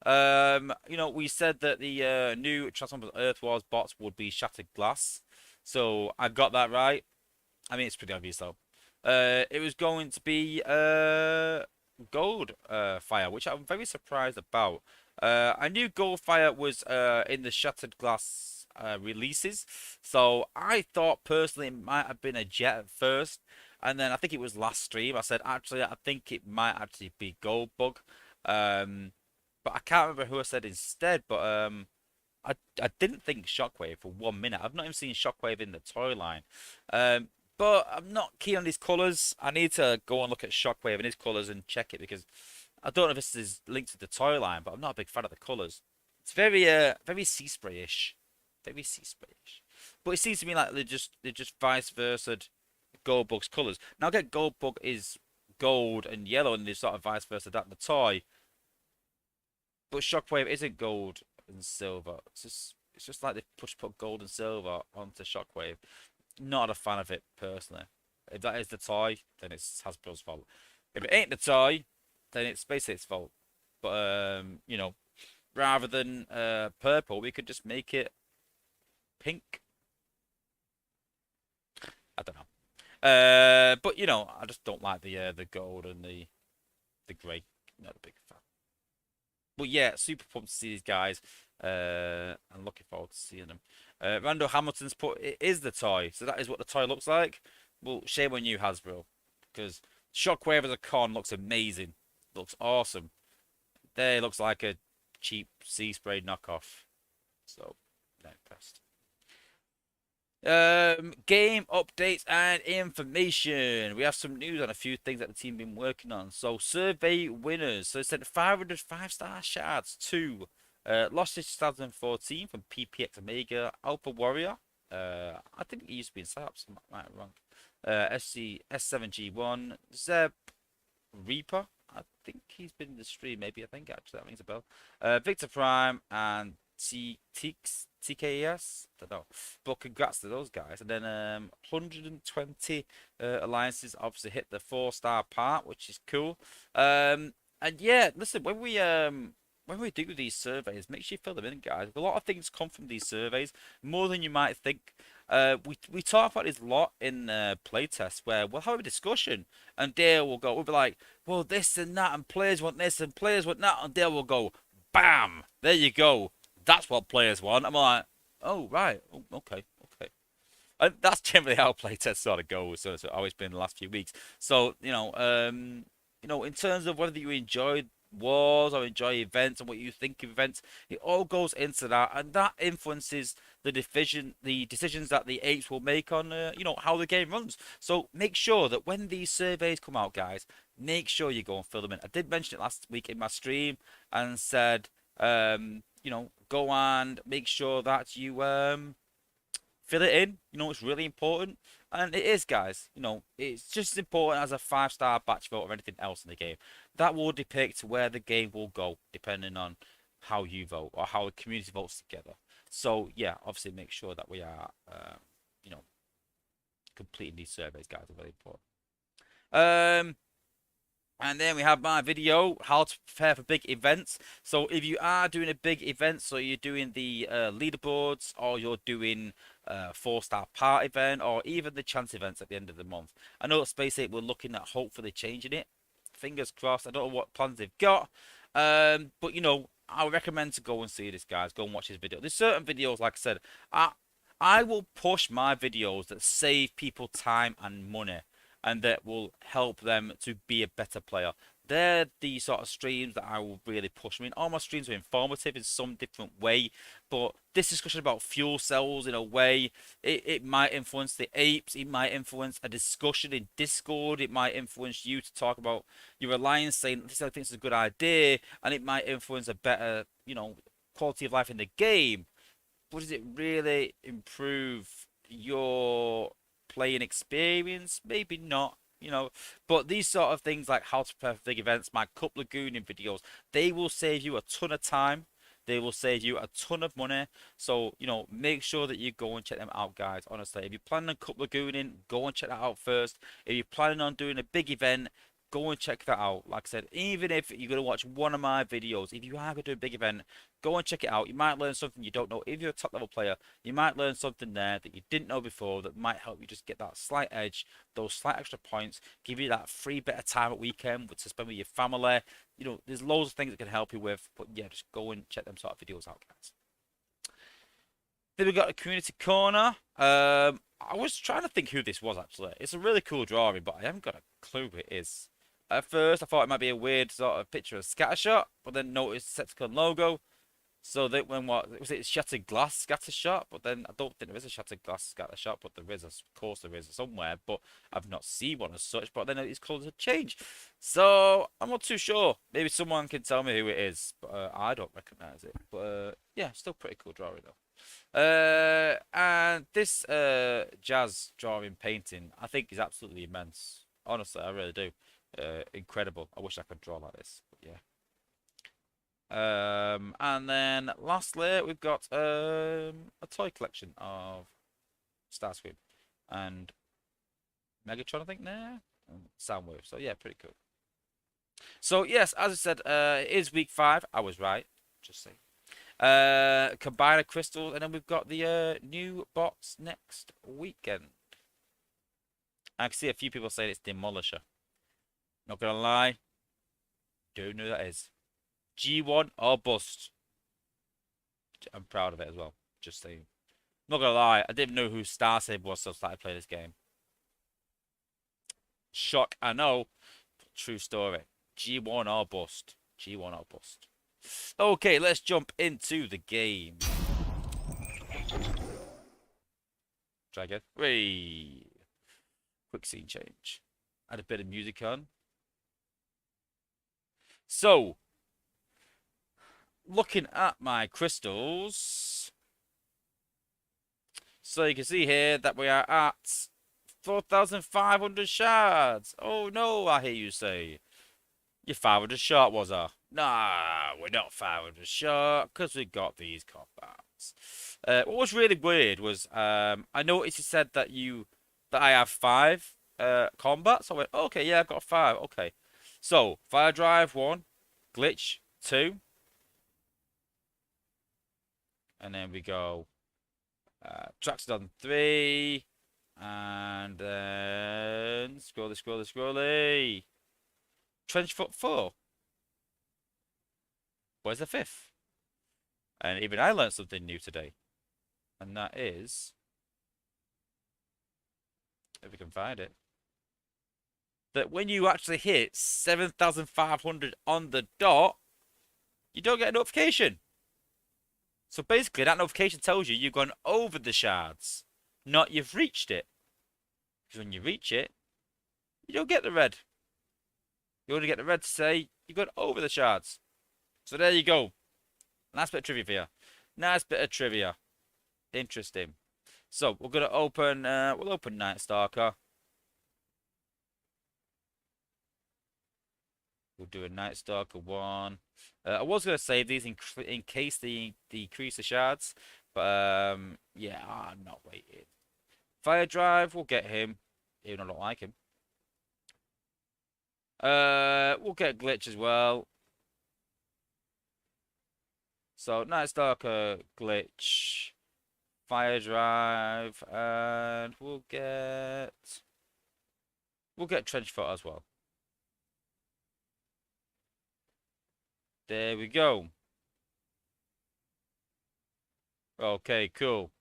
We said that the new Transformers Earth Wars bots would be shattered glass. So I got that right. I mean, it's pretty obvious though. It was going to be Gold Fire, which I'm very surprised about. I knew Gold Fire was in the Shattered Glass releases, so I thought personally it might have been a Jet at first, and then I think it was last stream. I said actually I think it might actually be Gold Bug, but I can't remember who I said instead. But I didn't think Shockwave for 1 minute. I've not even seen Shockwave in the toy line. But I'm not keen on his colours. I need to go and look at Shockwave and his colours and check it because I don't know if this is linked to the toy line, but I'm not a big fan of the colours. It's very sea sprayish, very sea sprayish. But it seems to me like they're just vice versa. Goldbug's colours. Now I get Goldbug is gold and yellow, and they sort of vice versa that in the toy. But Shockwave isn't gold and silver. It's just like they put gold and silver onto Shockwave. Not a fan of it personally. If that is the toy, then it's Hasbro's fault. If it ain't the toy, then it's SpaceX's fault. But rather than purple, we could just make it pink. I don't know. But I just don't like the gold and the grey. Not a big fan. But yeah, super pumped to see these guys. I'm looking forward to seeing them. Randall Hamilton's put it is the toy, so that is what the toy looks like. Well, shame on you, Hasbro, because Shockwave as a con looks amazing. Looks awesome. There looks like a cheap sea spray knockoff. So, not impressed. Game updates and information. We have some news on a few things that the team been working on. So survey winners. So it sent 500 5-star shards to Lostage 2014 from PPX Omega Alpha Warrior. I think he used to be in Psyops, I might be wrong. SC S7G1 Zeb Reaper. I think he's been in the stream, maybe. I think actually that rings a bell. Victor Prime and TKS. Don't know, but congrats to those guys. And then 120 alliances obviously hit the 4-star part, which is cool. And yeah, listen, when we do these surveys, make sure you fill them in, guys. A lot of things come from these surveys, more than you might think. We talk about this a lot in playtests where we'll have a discussion and Dale we'll be like, well, this and that, and players want this and players want that, and Dale will go, bam, there you go. That's what players want. I'm like, oh, right, oh, okay. And that's generally how playtest sort of goes. So it's always been the last few weeks. So, in terms of whether you enjoy wars or enjoy events and what you think of events, it all goes into that, and that influences the decisions that the apes will make on, how the game runs. So make sure that when these surveys come out, guys, make sure you go and fill them in. I did mention it last week in my stream and said, go and make sure that you fill it in. It's really important. And it is, guys. It's just as important as a 5-star batch vote or anything else in the game. That will depict where the game will go, depending on how you vote or how the community votes together. So, yeah, obviously make sure that we are, completing these surveys, guys. Are very important. And then we have my video, how to prepare for big events. So if you are doing a big event, so you're doing the leaderboards, or you're doing a 4-star part event, or even the chance events at the end of the month. I know at Space 8 we're looking at hopefully changing it. Fingers crossed. I don't know what plans they've got. But, I recommend to go and see this, guys. Go and watch his video. There's certain videos, like I said, I will push my videos that save people time and money, and that will help them to be a better player. They're the sort of streams that I will really push. I mean, all my streams are informative in some different way, but this discussion about fuel cells, in a way, it might influence the apes, it might influence a discussion in Discord, it might influence you to talk about your alliance, saying, I think this is a good idea, and it might influence a better, quality of life in the game. But does it really improve your playing experience? Maybe not, but these sort of things, like how to prepare for big events, my cup lagooning videos, they will save you a ton of time, they will save you a ton of money. So make sure that you go and check them out, guys. Honestly, if you're planning on cup lagooning, go and check that out first. If you're planning on doing a big event, go and check that out. Like I said, even if you're going to watch one of my videos, if you are going to do a big event, go and check it out. You might learn something you don't know. If you're a top level player, you might learn something there that you didn't know before that might help you just get that slight edge, those slight extra points, give you that free bit of time at weekend to spend with your family. There's loads of things that can help you with. But yeah, just go and check them sort of videos out, guys. Then we got a community corner. I was trying to think who this was, actually. It's a really cool drawing, but I haven't got a clue who it is. At first, I thought it might be a weird sort of picture of Scattershot, but then noticed the Septicon logo. So that when was it, Shattered Glass Scattershot? But then I don't think there is a Shattered Glass Scattershot, but there is, of course there is somewhere, but I've not seen one as such. But then its colours have changed, so I'm not too sure. Maybe someone can tell me who it is, but I don't recognise it. But yeah, still pretty cool drawing though. And this jazz drawing painting, I think, is absolutely immense. Honestly, I really do. Incredible. I wish I could draw like this, but yeah. And then lastly, we've got a toy collection of Starscream and Megatron, I think, there, and Soundwave. So yeah, pretty cool. So yes, as I said, it is week 5. I was right. Just saying. Combiner crystals, and then we've got the new box next weekend. I can see a few people saying it's Demolisher. Not gonna lie, don't know who that is. G1 or bust. I'm proud of it as well. Just saying. Not gonna lie, I didn't know who Starsaber was until I started playing this game. Shock, I know. True story. G1 or bust. G1 or bust. Okay, let's jump into the game. Try again. Whee! Quick scene change. Add a bit of music on. So, looking at my crystals, so you can see here that we are at 4,500 shards. Oh no, I hear you say. You're 500 short, Wozza. Nah, we're not 500 short because we got these combats. What was really weird was I noticed you said that I have five combats. I went, okay, yeah, I've got five. Okay, so fire drive one, glitch two, and then we go Traxodon three, and then scrolly. Trenchfoot four. Where's the fifth? And even I learned something new today. And that is, if we can find it, that when you actually hit 7,500 on the dot, you don't get a notification. So basically, that notification tells you you've gone over the shards, not you've reached it. Because when you reach it, you don't get the red. You only get the red to say you've gone over the shards. So there you go. Nice bit of trivia for you. Nice bit of trivia. Interesting. So we're gonna open. We'll open Night Stalker. We'll do a Night Stalker one. I was gonna save these in case they decrease the shards, but yeah, I'm not waiting. Fire Drive, we'll get him, even though I don't like him. We'll get Glitch as well. So Night Stalker, Glitch, Fire Drive, and we'll get Trenchfoot as well. There we go. Okay, cool.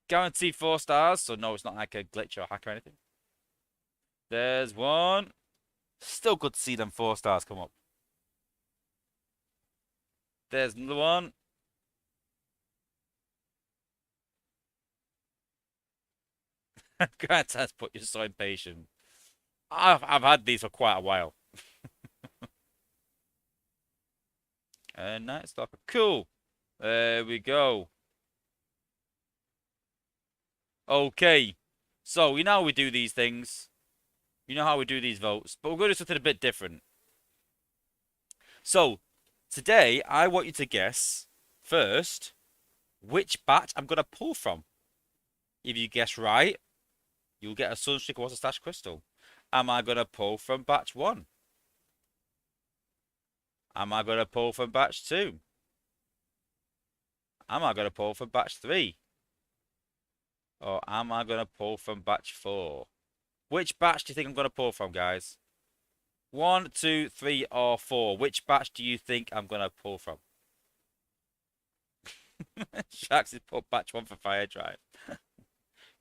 Guaranteed 4 stars, so no, it's not like a glitch or a hack or anything. There's one. Still good to see them 4 stars come up. There's another one. Granddad's put you so impatient. I've had these for quite a while. And Night Stalker. Cool. There we go. Okay. So, you know how we do these things. You know how we do these votes. But we're going to do something a bit different. So, today, I want you to guess, first, which batch I'm going to pull from. If you guess right, you'll get a Sunstreaker Wozza Stash Crystal. Am I going to pull from batch 1? Am I going to pull from batch 2? Am I going to pull from batch 3? Or am I going to pull from batch 4? Which batch do you think I'm going to pull from, guys? 1, 2, 3, or 4. Which batch do you think I'm going to pull from? Sharks has put batch 1 for Fire Drive.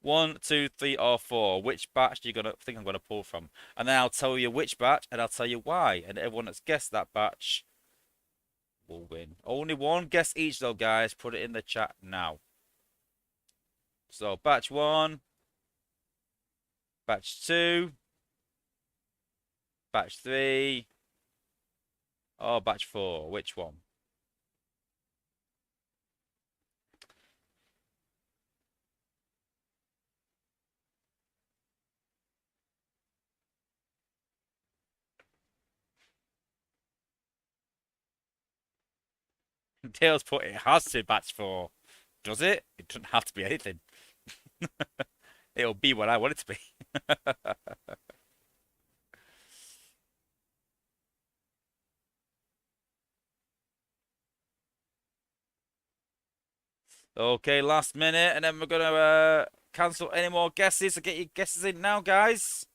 1, 2, 3, or 4. Which batch do you think I'm going to pull from? And then I'll tell you which batch, and I'll tell you why. And everyone that's guessed that batch will win. Only one guess each, though, guys. Put it in the chat now. So, batch 1, batch 2, batch 3, or batch 4. Which one? Tails put it has to batch 4. Does it? It doesn't have to be anything. It'll be what I want it to be. Okay, last minute, and then we're gonna cancel any more guesses. So get your guesses in now, guys.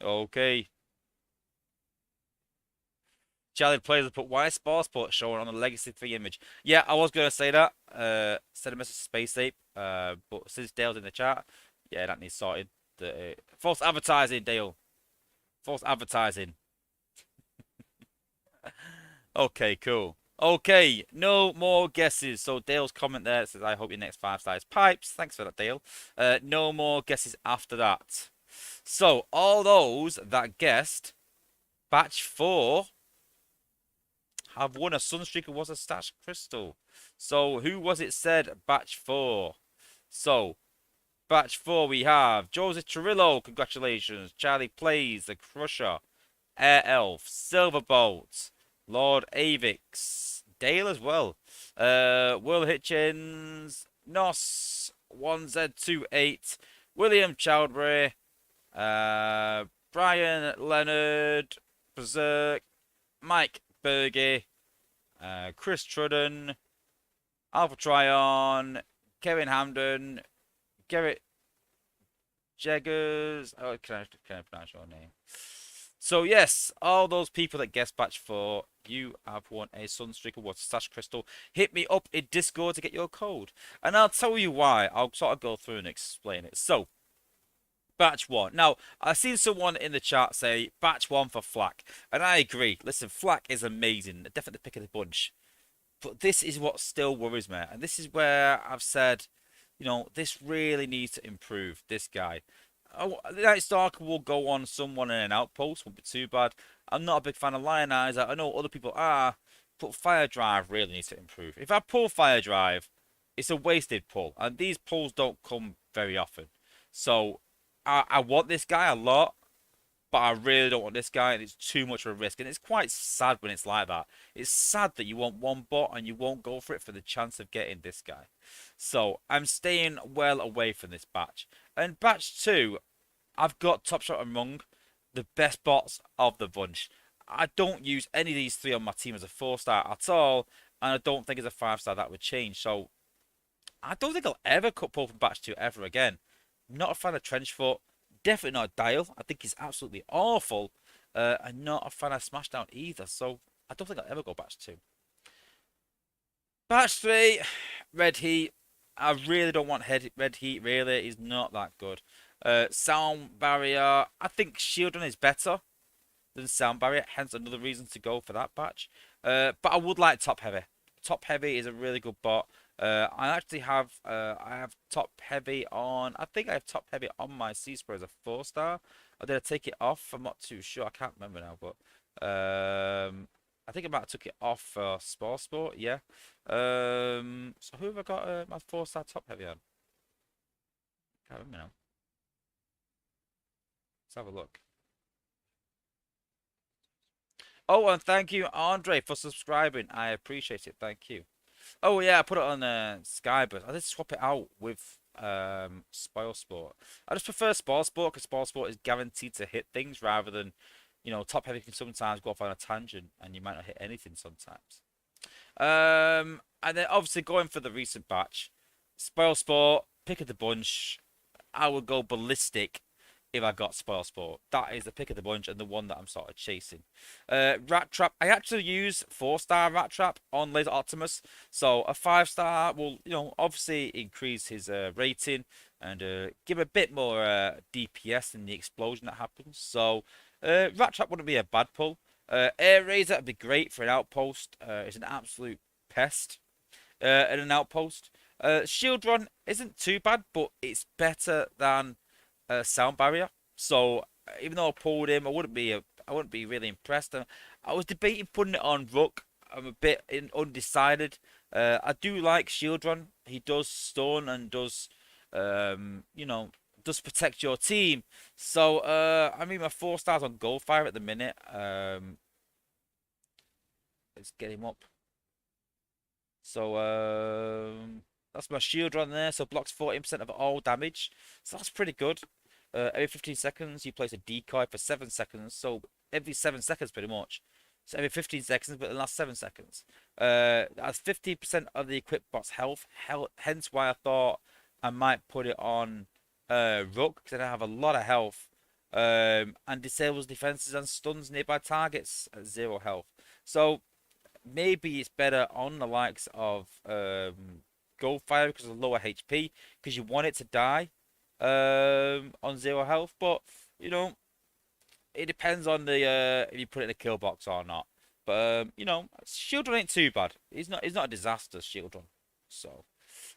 Okay. Charlie Players put why Spore Sport showing on the Legacy 3 image. Yeah, I was gonna say that. Send a message to Space Ape. But since Dale's in the chat, yeah, that needs sorted. False advertising, Dale. False advertising. Okay, cool. Okay, no more guesses. So Dale's comment there says, I hope your next 5 stars pipes. Thanks for that, Dale. No more guesses after that. So, all those that guessed batch 4 have won a Sunstreaker Wozza Stash Crystal. So, who was it said batch 4? So, Batch 4, we have Joseph Trillo, congratulations. Charlie Plays, The Crusher, Air Elf, Silverbolt, Lord Avix, Dale as well. Will Hitchens, Nos, 1Z28, William Chowdhury, Brian Leonard, Berserk, Mike Berge, Chris Trudden, Alpha Tryon, Kevin Hamden, Garrett Jeggers. Oh, can I pronounce your name? So yes, all those people that guessed batch 4, you have won a Sunstreaker Wozza Stash Crystal. Hit me up in Discord to get your code. And I'll tell you why. I'll sort of go through and explain it. So, batch 1. Now, I've seen someone in the chat say batch 1 for Flak. And I agree. Listen, Flak is amazing. Definitely the pick of the bunch. But this is what still worries me. And this is where I've said, you know, this really needs to improve, this guy. The Night Stalker will go on someone in an outpost, won't be too bad. I'm not a big fan of Lionizer. I know other people are, but Fire Drive really needs to improve. If I pull Fire Drive, it's a wasted pull, and these pulls don't come very often. So I want this guy a lot, but I really don't want this guy, and it's too much of a risk. And it's quite sad when it's like that. It's sad that you want one bot and you won't go for it for the chance of getting this guy. So I'm staying well away from this batch. And batch 2, I've got Top Shot among the best bots of the bunch. I don't use any of these 3 on my team as a 4-star at all, and I don't think as a 5-star that would change. So I don't think I'll ever cut pull from batch 2 ever again. Not a fan of Trenchfoot. Definitely not Dial. I think he's absolutely awful. And not a fan of Smashdown either. So I don't think I'll ever go batch 2. Batch 3, Red Heat. I really don't want Red Heat, really. He's not that good. Sound Barrier. I think Shieldon is better than Sound Barrier. Hence another reason to go for that batch. But I would like Top Heavy. Top Heavy is a really good bot. I actually have I have Top Heavy on. I think I have Top Heavy on my Sea Spray as a 4-star. Or did I take it off? I'm not too sure. I can't remember now, but I think I might have took it off for Sport. Yeah. So who have I got my 4-star Top Heavy on? Can't remember now. Let's have a look. Oh, and thank you, Andre, for subscribing. I appreciate it. Thank you. Oh yeah, I put it on Skybus. I did swap it out with Spoil Sport. I just prefer Spoil Sport because Spoil Sport is guaranteed to hit things rather than, you know, Top Heavy can sometimes go off on a tangent and you might not hit anything sometimes. And then obviously going for the recent batch, Spoil Sport, pick of the bunch. I would go ballistic if I got Spoil Sport. That is the pick of the bunch and the one that I'm sort of chasing. Rat Trap. I actually use 4-star Rat Trap on Laser Optimus. So a 5-star will, you know, obviously increase his rating and give a bit more DPS in the explosion that happens. So Rat Trap wouldn't be a bad pull. Air Razor would be great for an outpost. It's an absolute pest in an outpost. Shield Run isn't too bad, but it's better than Sound Barrier. So even though I pulled him, I wouldn't be really impressed. I was debating putting it on Rook. I'm a bit undecided. I do like Shield Run. He does stun and does you know, does protect your team. So I mean my 4-stars on Goldfire at the minute. Let's get him up. So that's my shield run there. So blocks 14% of all damage. So that's pretty good. Every 15 seconds, you place a decoy for 7 seconds. So every 7 seconds, pretty much. So every 15 seconds, but in the last 7 seconds. That's 50% of the equipped bot's health. Hence why I thought I might put it on Rook, because I have a lot of health. And disables defenses and stuns nearby targets at 0 health. So maybe it's better on the likes of Goldfire because of lower HP, because you want it to die on 0 health. But you know, it depends on the if you put it in a kill box or not. But you know, shield run ain't too bad. He's not a disaster shield run. So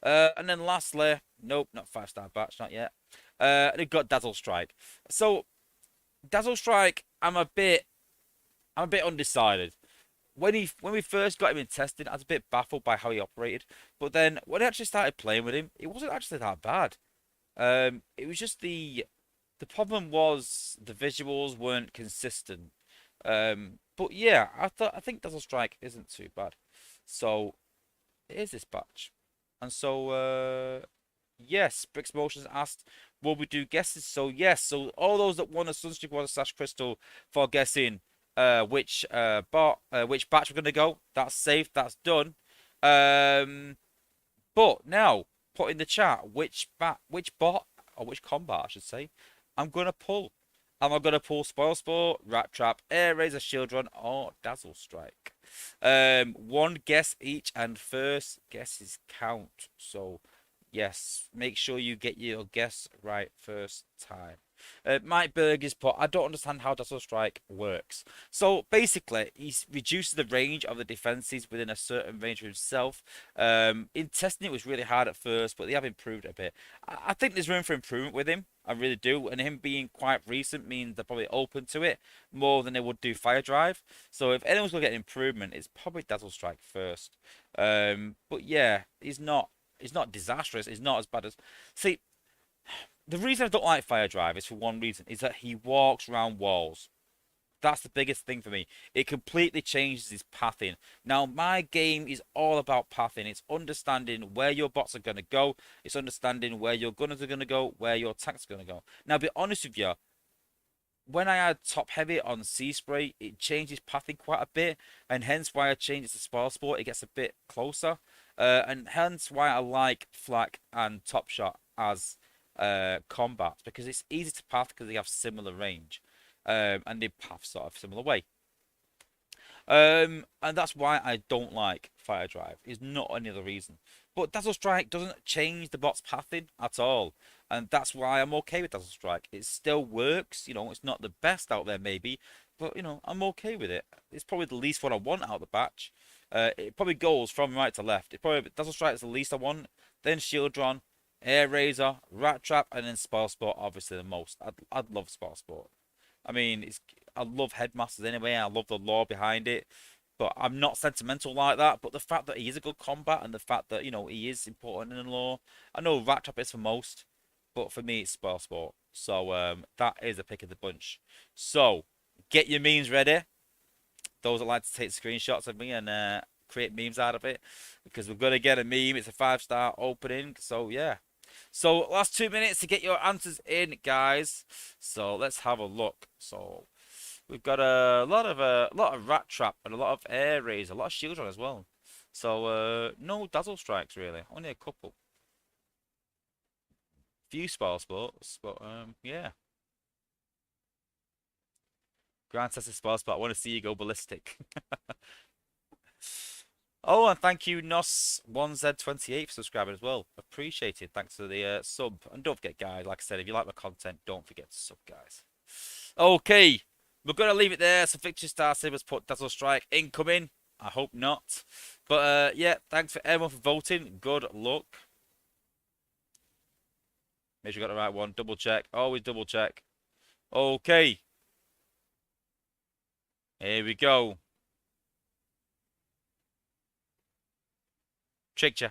and then lastly, nope, not 5-star batch, not yet. They've got Dazzle Strike. So Dazzle Strike, I'm a bit undecided. When we first got him in testing, I was a bit baffled by how he operated. But then when I actually started playing with him, it wasn't actually that bad. It was just the problem was the visuals weren't consistent. But yeah, I think Dazzle Strike isn't too bad. So it is this batch. And so yes, Bricks Motions asked, will we do guesses? So yes, so all those that won a Sunstreaker Wozza slash Crystal for guessing which batch we're gonna go, that's safe, that's done. Um but now put in the chat which bot or which combat I should say I'm gonna pull. Am I gonna pull Spoil Sport, Rat Trap, Air Razor, Shield Run, or Dazzle Strike? One guess each, and first guesses count. So yes, make sure you get your guess right first time. Mike Berger's put, I don't understand how Dazzle Strike works. So basically, he reduces the range of the defenses within a certain range of himself. In testing, it was really hard at first, but they have improved a bit. I think there's room for improvement with him. I really do. And him being quite recent means they're probably open to it more than they would do Fire Drive. So if anyone's going to get an improvement, it's probably Dazzle Strike first. But yeah, he's not disastrous. He's not as bad as. See, the reason I don't like Fire Drive is for one reason, is that he walks around walls. That's the biggest thing for me. It completely changes his pathing. Now, my game is all about pathing. It's understanding where your bots are going to go. It's understanding where your gunners are going to go, where your tanks are going to go. Now, be honest with you, when I had top heavy on Sea Spray, it changes pathing quite a bit, and hence why I changed it to Spoil Sport. It gets a bit closer, and hence why I like Flak and Top Shot as combats because it's easy to path because they have similar range, and they path sort of similar way. And that's why I don't like Fire Drive. Is not any other reason. But Dazzle Strike doesn't change the bot's pathing at all, and that's why I'm okay with Dazzle Strike. It still works. You know, it's not the best out there maybe, but you know, I'm okay with it. It's probably the least one I want out of the batch. It probably goes from right to left. It probably Dazzle Strike is the least I want. Then Shieldron, Air Razor, Rat Trap, and then Spoil Sport. Obviously the most. I'd love Spoil Sport. I mean, I love Headmasters anyway. I love the lore behind it, but I'm not sentimental like that. But the fact that he is a good combat and the fact that he is important in the lore, I know Rat Trap is for most, but for me it's Spoil Sport. So that is a pick of the bunch. So get your memes ready. Those that like to take screenshots of me and create memes out of it, because we're gonna get a meme. It's a 5-star opening. So yeah. So last 2 minutes to get your answers in, guys. So let's have a look. So we've got a lot of Rat Trap and a lot of Air Rays, a lot of Shield Run as well. So no Dazzle Strikes really, only a couple. Few Spoil Sports, but yeah. Grand Test of Spoil Sport. I want to see you go ballistic. Oh, and thank you, Nos1Z28 for subscribing as well. Appreciated. Thanks for the sub. And don't forget, guys, like I said, if you like my content, don't forget to sub, guys. Okay, we're going to leave it there. So Victory Star Sabers put Dazzle Strike incoming. I hope not. But yeah, thanks for everyone for voting. Good luck. Make sure you got the right one. Double check. Always double check. Okay. Here we go. Tricked you.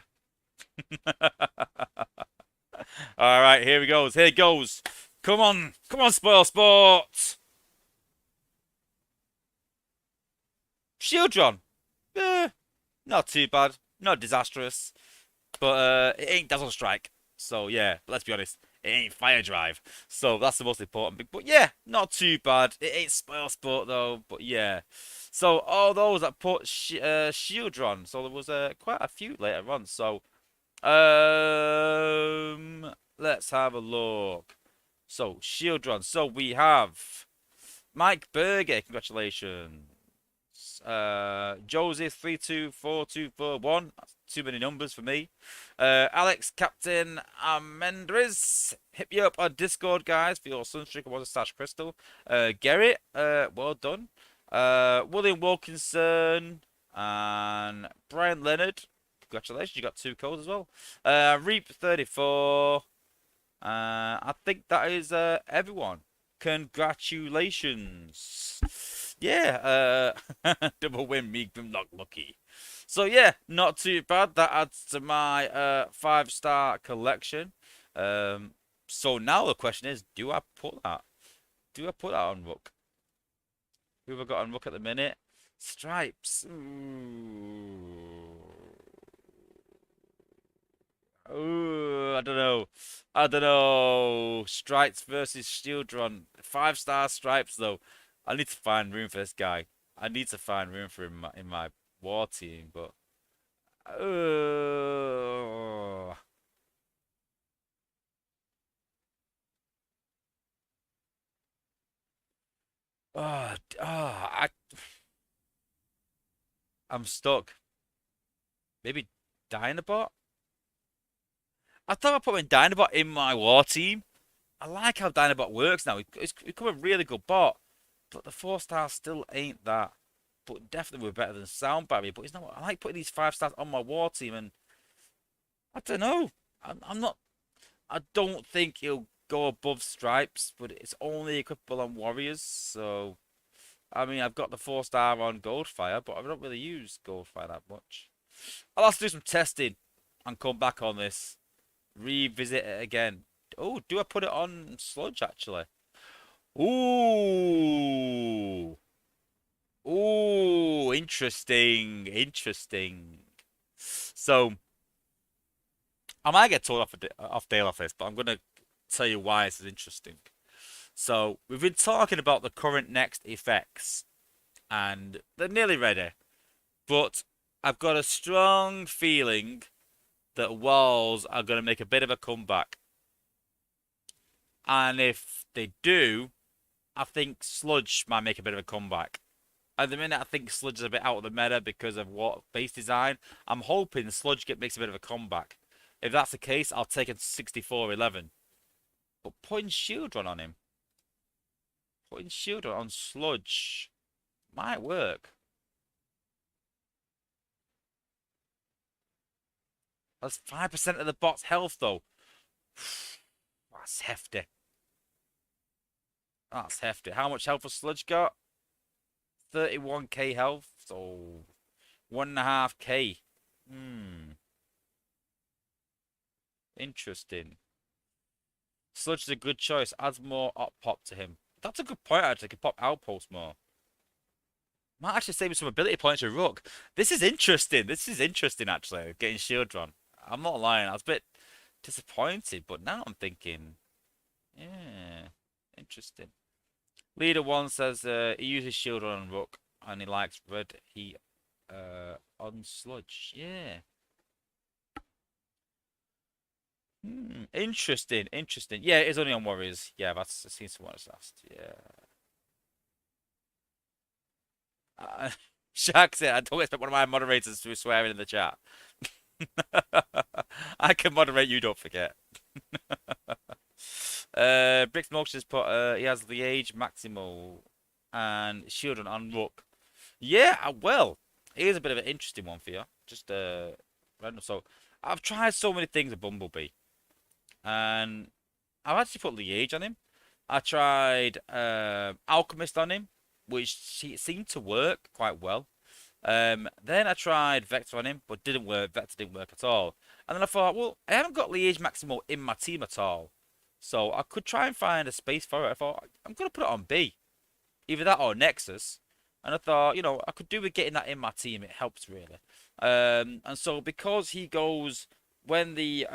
All right, here we goes. Here it goes. Come on. Come on, Spoil Sport. Shieldron. Not too bad. Not disastrous. But it ain't Dazzle Strike. So yeah, but let's be honest. It ain't Fire Drive. So that's the most important bit. But yeah, not too bad. It ain't Spoil Sport though. But yeah. So all those that put Shieldron. So there was quite a few later on. So let's have a look. So Shieldron. So we have Mike Berger. Congratulations. Joseph 324241. That's too many numbers for me. Alex Captain Amendres. Hit me up on Discord, guys, for your Sunstreaker Wozza slash Crystal. Garrett, well done. William Wilkinson and Brian Leonard. Congratulations, you got 2 codes as well. Reap 34. I think that is everyone. Congratulations. Yeah, double win, Meek Grimlock lucky. So yeah, not too bad. That adds to my 5-star collection. So now the question is, do I put that? Do I put that on Rook? Who have I got on Rook at the minute? Stripes. Ooh, I don't know. I don't know. Stripes versus Shieldron. 5-star Stripes though. I need to find room for this guy. I need to find room for him in my war team, but uh, I'm stuck. Maybe Dinobot? I thought I put in Dinobot in my war team. I like how Dinobot works now. It's become a really good bot, but the 4 stars still ain't that. But definitely we're better than Sound Barrier. But it's not. I like putting these 5 stars on my war team, and I don't know. I'm not. I don't think he'll go above Stripes, but it's only equipable on Warriors. So I mean, I've got the 4 star on Goldfire, but I don't really use Goldfire that much. I'll have to do some testing and come back on this. Revisit it again. Oh, do I put it on Sludge actually? Ooh. Ooh, interesting. Interesting. So, I might get told off Dale off this, but I'm going to tell you why this is interesting. So, we've been talking about the current next effects, and they're nearly ready. But I've got a strong feeling that walls are going to make a bit of a comeback. And if they do, I think Sludge might make a bit of a comeback. At the minute, I think Sludge is a bit out of the meta because of what base design. I'm hoping Sludge makes a bit of a comeback. If that's the case, I'll take a 64-11. But putting Shieldron on him, putting Shieldron on Sludge might work. That's 5% of the bot's health, though. That's hefty. That's hefty. How much health has Sludge got? 31k health, so 1.5k. Interesting. Sludge is a good choice. Adds more op pop to him. That's a good point, actually. Could pop Outpost more. Might actually save me some ability points with Rook. This is interesting. This is interesting, actually, getting Shieldron. I'm not lying. I was a bit disappointed, but now I'm thinking, yeah, interesting. Leader 1 says he uses Shieldron on Rook, and he likes Red Heat on Sludge. Yeah. Interesting, interesting. Yeah, it is only on Warriors. Yeah, that's I've seen someone else asked. Yeah. Shaq said, I don't expect one of my moderators to be swearing in the chat. I can moderate, you don't forget. Bricks Motions put he has the age maximal and Shieldon on Rook. Yeah, well, here's a bit of an interesting one for you. Just random. So I've tried so many things with Bumblebee. And I've actually put Liege on him. I tried Alchemist on him, which seemed to work quite well. Then I tried Vector on him, but didn't work. Vector didn't work at all. And then I thought, well, I haven't got Liege Maximal in my team at all. So I could try and find a space for it. I thought, I'm going to put it on B. Either that or Nexus. And I thought, I could do with getting that in my team. It helps, really. And so because he goes, when he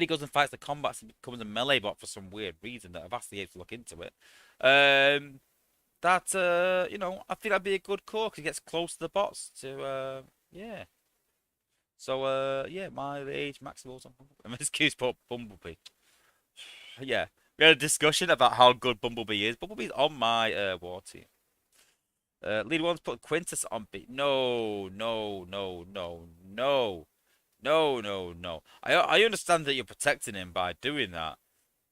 goes and fights the combats, he becomes a melee bot for some weird reason that I've asked the apes to look into it. I think that'd be a good call because he gets close to the bots to, yeah. So, yeah, my age maximals on Excuse Bumblebee. Yeah, we had a discussion about how good Bumblebee is. Bumblebee's on my war team. Leader one's put Quintus on B. No, no, no, no, no. No, no, no. I understand that you're protecting him by doing that,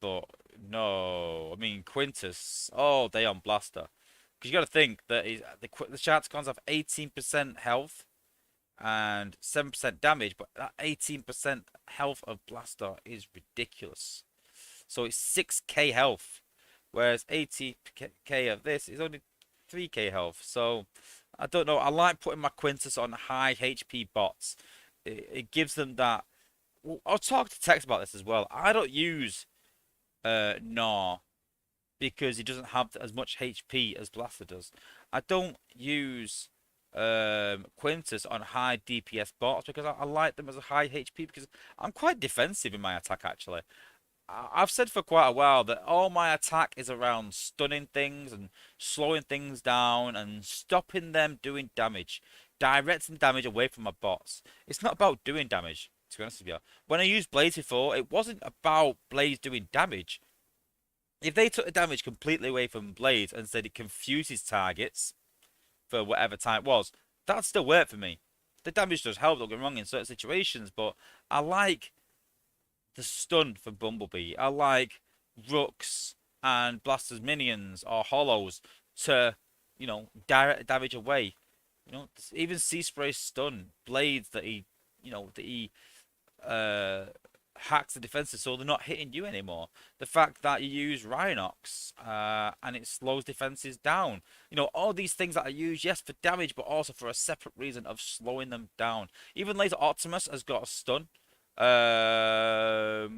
but no. I mean, Quintus all day on Blaster. Because you got to think that the Sharks have 18% health and 7% damage, but that 18% health of Blaster is ridiculous. So it's 6k health, whereas 80k of this is only 3k health. So I don't know. I like putting my Quintus on high HP bots. It gives them that Well, I'll talk to Tex about this as well. I don't use Gnaw because he doesn't have as much HP as Blaster does. I don't use Quintus on high DPS bots because I like them as a high HP because I'm quite defensive in my attack actually. I've said for quite a while that all my attack is around stunning things and slowing things down and stopping them doing damage, directing damage away from my bots. It's not about doing damage, to be honest with you. When I used Blades before, it wasn't about Blades doing damage. If they took the damage completely away from Blades and said it confuses targets for whatever time it was, that still worked for me. The damage does help, don't get me wrong, in certain situations, but I like the stun for Bumblebee. I like Rooks and Blaster's minions or Hollows to, direct damage away. Even Sea Spray stun blades that he uh hacks the defenses so they're not hitting you anymore. The fact that you use Rhinox and it slows defenses down. All these things that I use, yes, for damage, but also for a separate reason of slowing them down. Even Laser Optimus has got a stun. As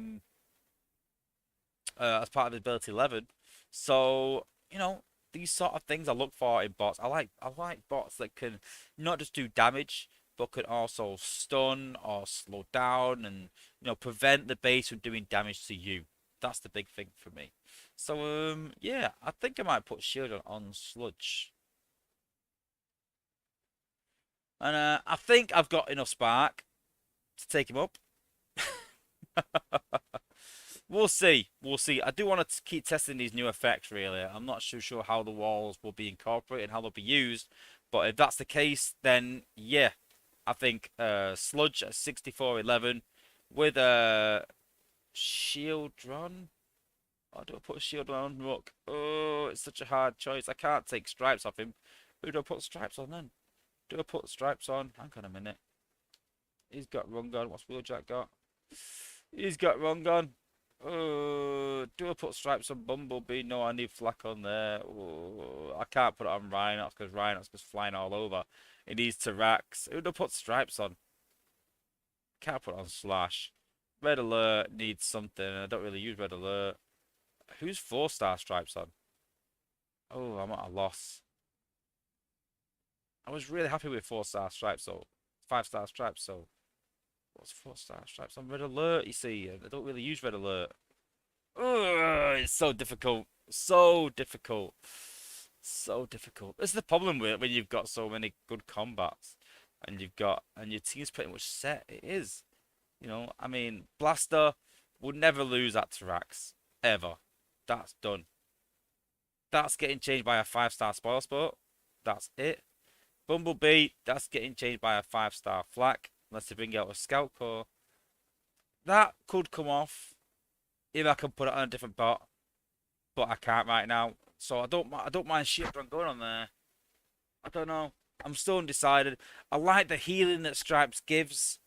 part of his ability 11. So, these sort of things I look for in bots. I like bots that can not just do damage, but could also stun or slow down and prevent the base from doing damage to you. That's the big thing for me. So yeah, I think I might put shield on Sludge. And I think I've got enough spark to take him up. We'll see. We'll see. I do want to keep testing these new effects, really. I'm not so sure how the walls will be incorporated and how they'll be used. But if that's the case, then yeah, I think Sludge at 6411 with a shield run. Oh, do I put a shield on Rook? Oh, it's such a hard choice. I can't take stripes off him. Who do I put stripes on then? Do I put stripes on? Hang on a minute. He's got Rungon. What's Wheeljack got? He's got Rungon. Do I put stripes on Bumblebee? No, I need flak on there. Oh, I can't put it on Rhinox because Rhinox goes flying all over. It needs Tyrax. Who do I put stripes on? Can't put it on Slash. Red Alert needs something. I don't really use Red Alert. Who's 4-star stripes on? Oh, I'm at a loss. I was really happy with 4-star stripes, so 5-star stripes, so what's 4-star stripes on Red Alert, you see? I don't really use Red Alert. Ugh, it's so difficult. So difficult. So difficult. This is the problem with it when you've got so many good combats and your team's pretty much set. It is. I mean, Blaster would never lose at Tyrax. Ever. That's done. That's getting changed by a 5-star spoil sport. That's it. Bumblebee, that's getting changed by a 5-star flak. Unless they bring out a scout core. That could come off if I can put it on a different bot. But I can't right now. So I don't mind Shield Run going on there. I don't know. I'm still undecided. I like the healing that Stripes gives.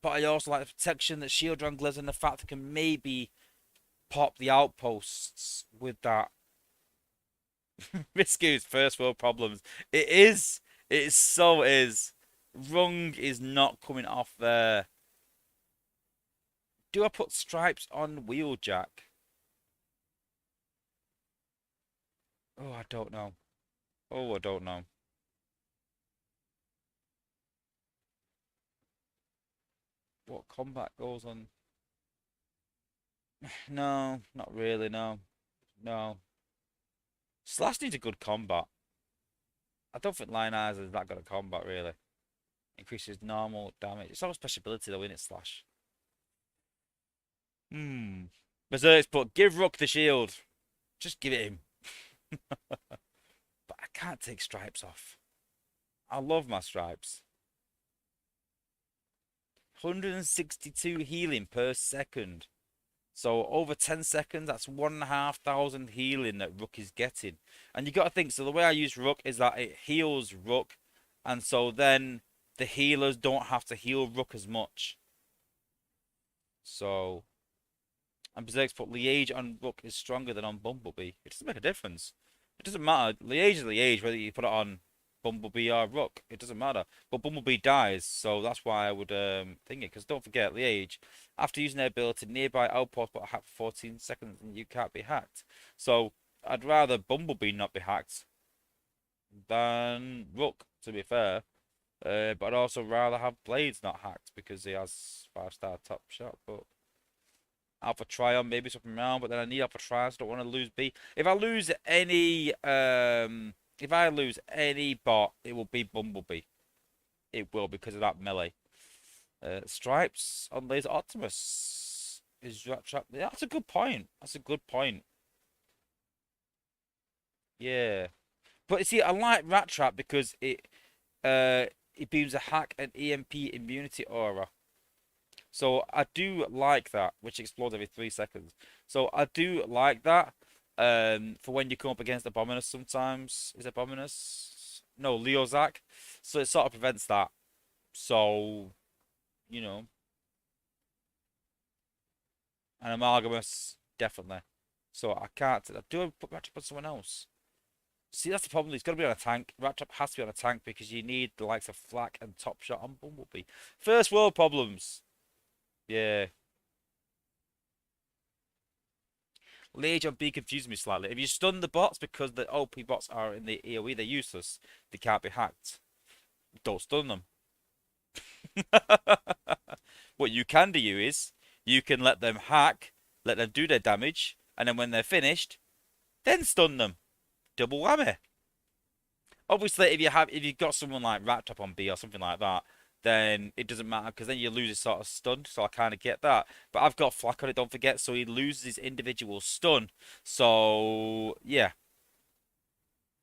But I also like the protection that Shield Run gives and the fact that can maybe pop the outposts with that. Risku's first world problems. It is. It so is. Rung is not coming off there. Do I put stripes on Wheeljack? Oh, I don't know. Oh, I don't know. What combat goes on? No, not really, no. No. Slash needs a good combat. I don't think Lion Eyes is that good at combat, really. Increases normal damage. It's all special ability, though, isn't it, Slash? Berserk's put, give Rook the shield. Just give it him. But I can't take stripes off. I love my stripes. 162 healing per second. So over 10 seconds, that's 1,500 healing that Rook is getting. And you got to think, so the way I use Rook is that it heals Rook. And so then the healers don't have to heal Rook as much. So, and Berserk's put Liege on Rook is stronger than on Bumblebee. It doesn't make a difference. It doesn't matter. Liege is Liege, whether you put it on Bumblebee or Rook. It doesn't matter. But Bumblebee dies, so that's why I would think it. Because don't forget, Liege, after using their ability, nearby outpost but hacked for 14 seconds, and you can't be hacked. So I'd rather Bumblebee not be hacked than Rook, to be fair. But I'd also rather have Blades not hacked because he has 5-star top shot. But Alpha Trion, maybe something around, but then I need Alpha Trion, so I don't want to lose B. If I lose any bot, it will be Bumblebee. It will because of that melee. Stripes on Laser Optimus is Rat Trap. Yeah, that's a good point. That's a good point. Yeah, but you see, I like Rat Trap because it beams a hack and EMP immunity aura. So I do like that, which explodes every 3 seconds. So I do like that. For when you come up against Abominus sometimes. Is it Abominus? No, Leozak. So it sort of prevents that. So, you know. And Amalgamus, definitely. So I can't. Do I put Rattrap on someone else? See, that's the problem. It's got to be on a tank. Rattrap has to be on a tank because you need the likes of Flak and Top Shot on Bumblebee. First world problems. Yeah. Liege on B confused me slightly. If you stun the bots because the OP bots are in the AoE, they're useless. They can't be hacked. Don't stun them. What you can do is you can let them hack, let them do their damage, and then when they're finished, then stun them. Double whammy. Obviously, if you've got someone like Rat Trap on B or something like that, then it doesn't matter because then you lose his sort of stun. So I kind of get that. But I've got Flak on it, don't forget, so he loses his individual stun. So yeah,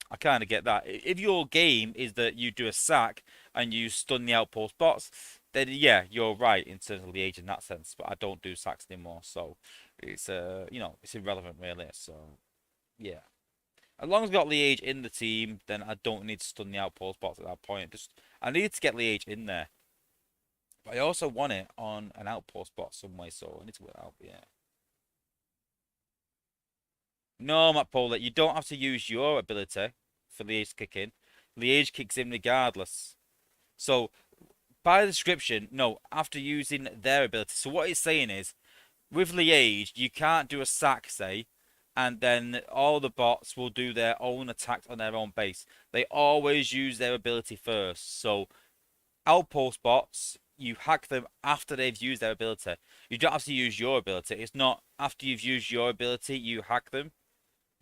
I kind of get that. If your game is that you do a sack and you stun the outpost bots, then yeah, you're right in terms of the age in that sense. But I don't do sacks anymore, so it's it's irrelevant really. So yeah. As long as I've got Liege in the team, then I don't need to stun the outpost bots at that point. I need to get Liege in there. But I also want it on an outpost bot some way, so I need to work out, yeah. No, Matt Paul, you don't have to use your ability for Liege to kick in. Liege kicks in regardless. So, by the description, no, after using their ability. So what it's saying is, with Liege, you can't do a sack, say, and then all the bots will do their own attacks on their own base. They always use their ability first. So outpost bots, you hack them after they've used their ability. You don't have to use your ability. It's not after you've used your ability, you hack them.